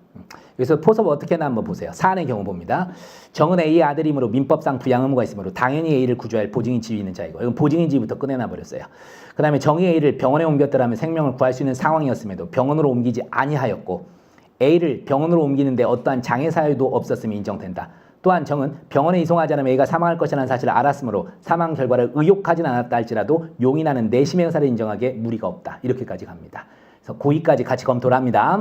[SPEAKER 1] 여기서 포섭 어떻게 했나 한번 보세요. 사안의 경우 봅니다. 정은 A의 아들이므로 민법상 부양 의무가 있으므로 당연히 A를 구조할 보증인 지위 있는 자이고 이건 보증인 지위부터 꺼내놔 버렸어요. 그 다음에 정의 A를 병원에 옮겼더라면 생명을 구할 수 있는 상황이었음에도 병원으로 옮기지 아니하였고 A를 병원으로 옮기는데 어떠한 장애 사유도 없었음이 인정된다. 또한 정은 병원에 이송하지 않으면 A가 사망할 것이라는 사실을 알았으므로 사망 결과를 의혹하진 않았다 할지라도 용인하는 내심의 의사를 인정하기에 무리가 없다. 이렇게까지 갑니다. 그래서 고의까지 같이 검토를 합니다.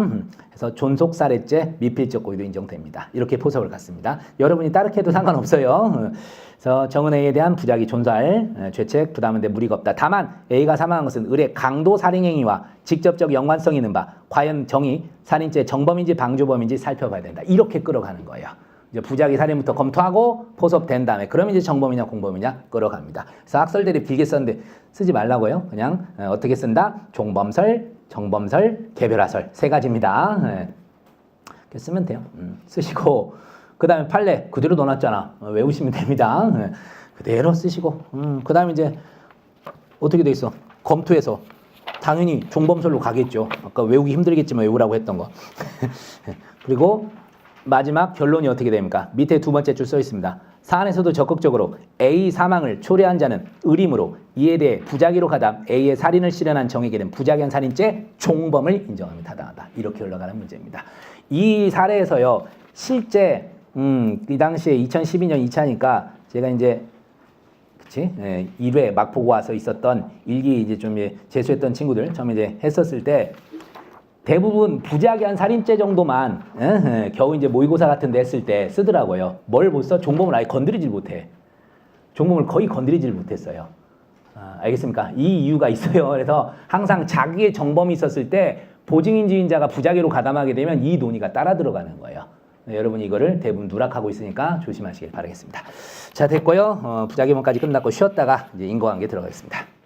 [SPEAKER 1] 그래서 존속살해죄, 미필적 고의도 인정됩니다. 이렇게 포섭을 갖습니다. 여러분이 따르게 해도 상관없어요. 그래서 정은 A에 대한 부작위 존살, 죄책, 부담한데 무리가 없다. 다만 A가 사망한 것은 을의 강도 살인행위와 직접적 연관성이 있는 바 과연 정이 살인죄 정범인지 방조범인지 살펴봐야 된다. 이렇게 끌어가는 거예요. 이제 부작위 살인부터 검토하고 포섭된 다음에 그러면 이제 정범이냐 공범이냐 끌어갑니다. 그래서 학설 대립 길게 썼는데 쓰지 말라고요. 그냥 어떻게 쓴다? 종범설, 정범설, 개별화설 세 가지입니다. 이렇게 쓰면 돼요. 쓰시고 그 다음에 판례 그대로 넣어놨잖아. 외우시면 됩니다. 그대로 쓰시고 그 다음에 이제 어떻게 돼 있어? 검토해서 당연히 종범설로 가겠죠. 아까 외우기 힘들겠지만 외우라고 했던 거. 그리고 마지막 결론이 어떻게 됩니까? 밑에 두 번째 줄 써 있습니다. 사안에서도 적극적으로 A 사망을 초래한 자는 의림으로 이에 대해 부작위로 가담 A의 살인을 실현한 정에게 된 부작위한 살인죄 종범을 인정하면 타당하다. 이렇게 흘러가는 문제입니다. 이 사례에서요. 실제 이 당시에 2012년 2차니까 제가 이제 그치? 1회 막보고 와서 있었던 일기 이제 좀 재수했던 친구들 처음에 이제 했었을 때 대부분 부작위한 살인죄 정도만 겨우 이제 모의고사 같은 데 했을 때 쓰더라고요. 뭘 못 써? 종범을 아예 건드리질 못해. 종범을 거의 건드리질 못했어요. 알겠습니까? 이 이유가 있어요. 그래서 항상 자기의 정범이 있었을 때 보증인지인자가 부작위로 가담하게 되면 이 논의가 따라 들어가는 거예요. 여러분 이거를 대부분 누락하고 있으니까 조심하시길 바라겠습니다. 자, 됐고요. 부작위문까지 끝났고 쉬었다가 이제 인과관계 들어가겠습니다.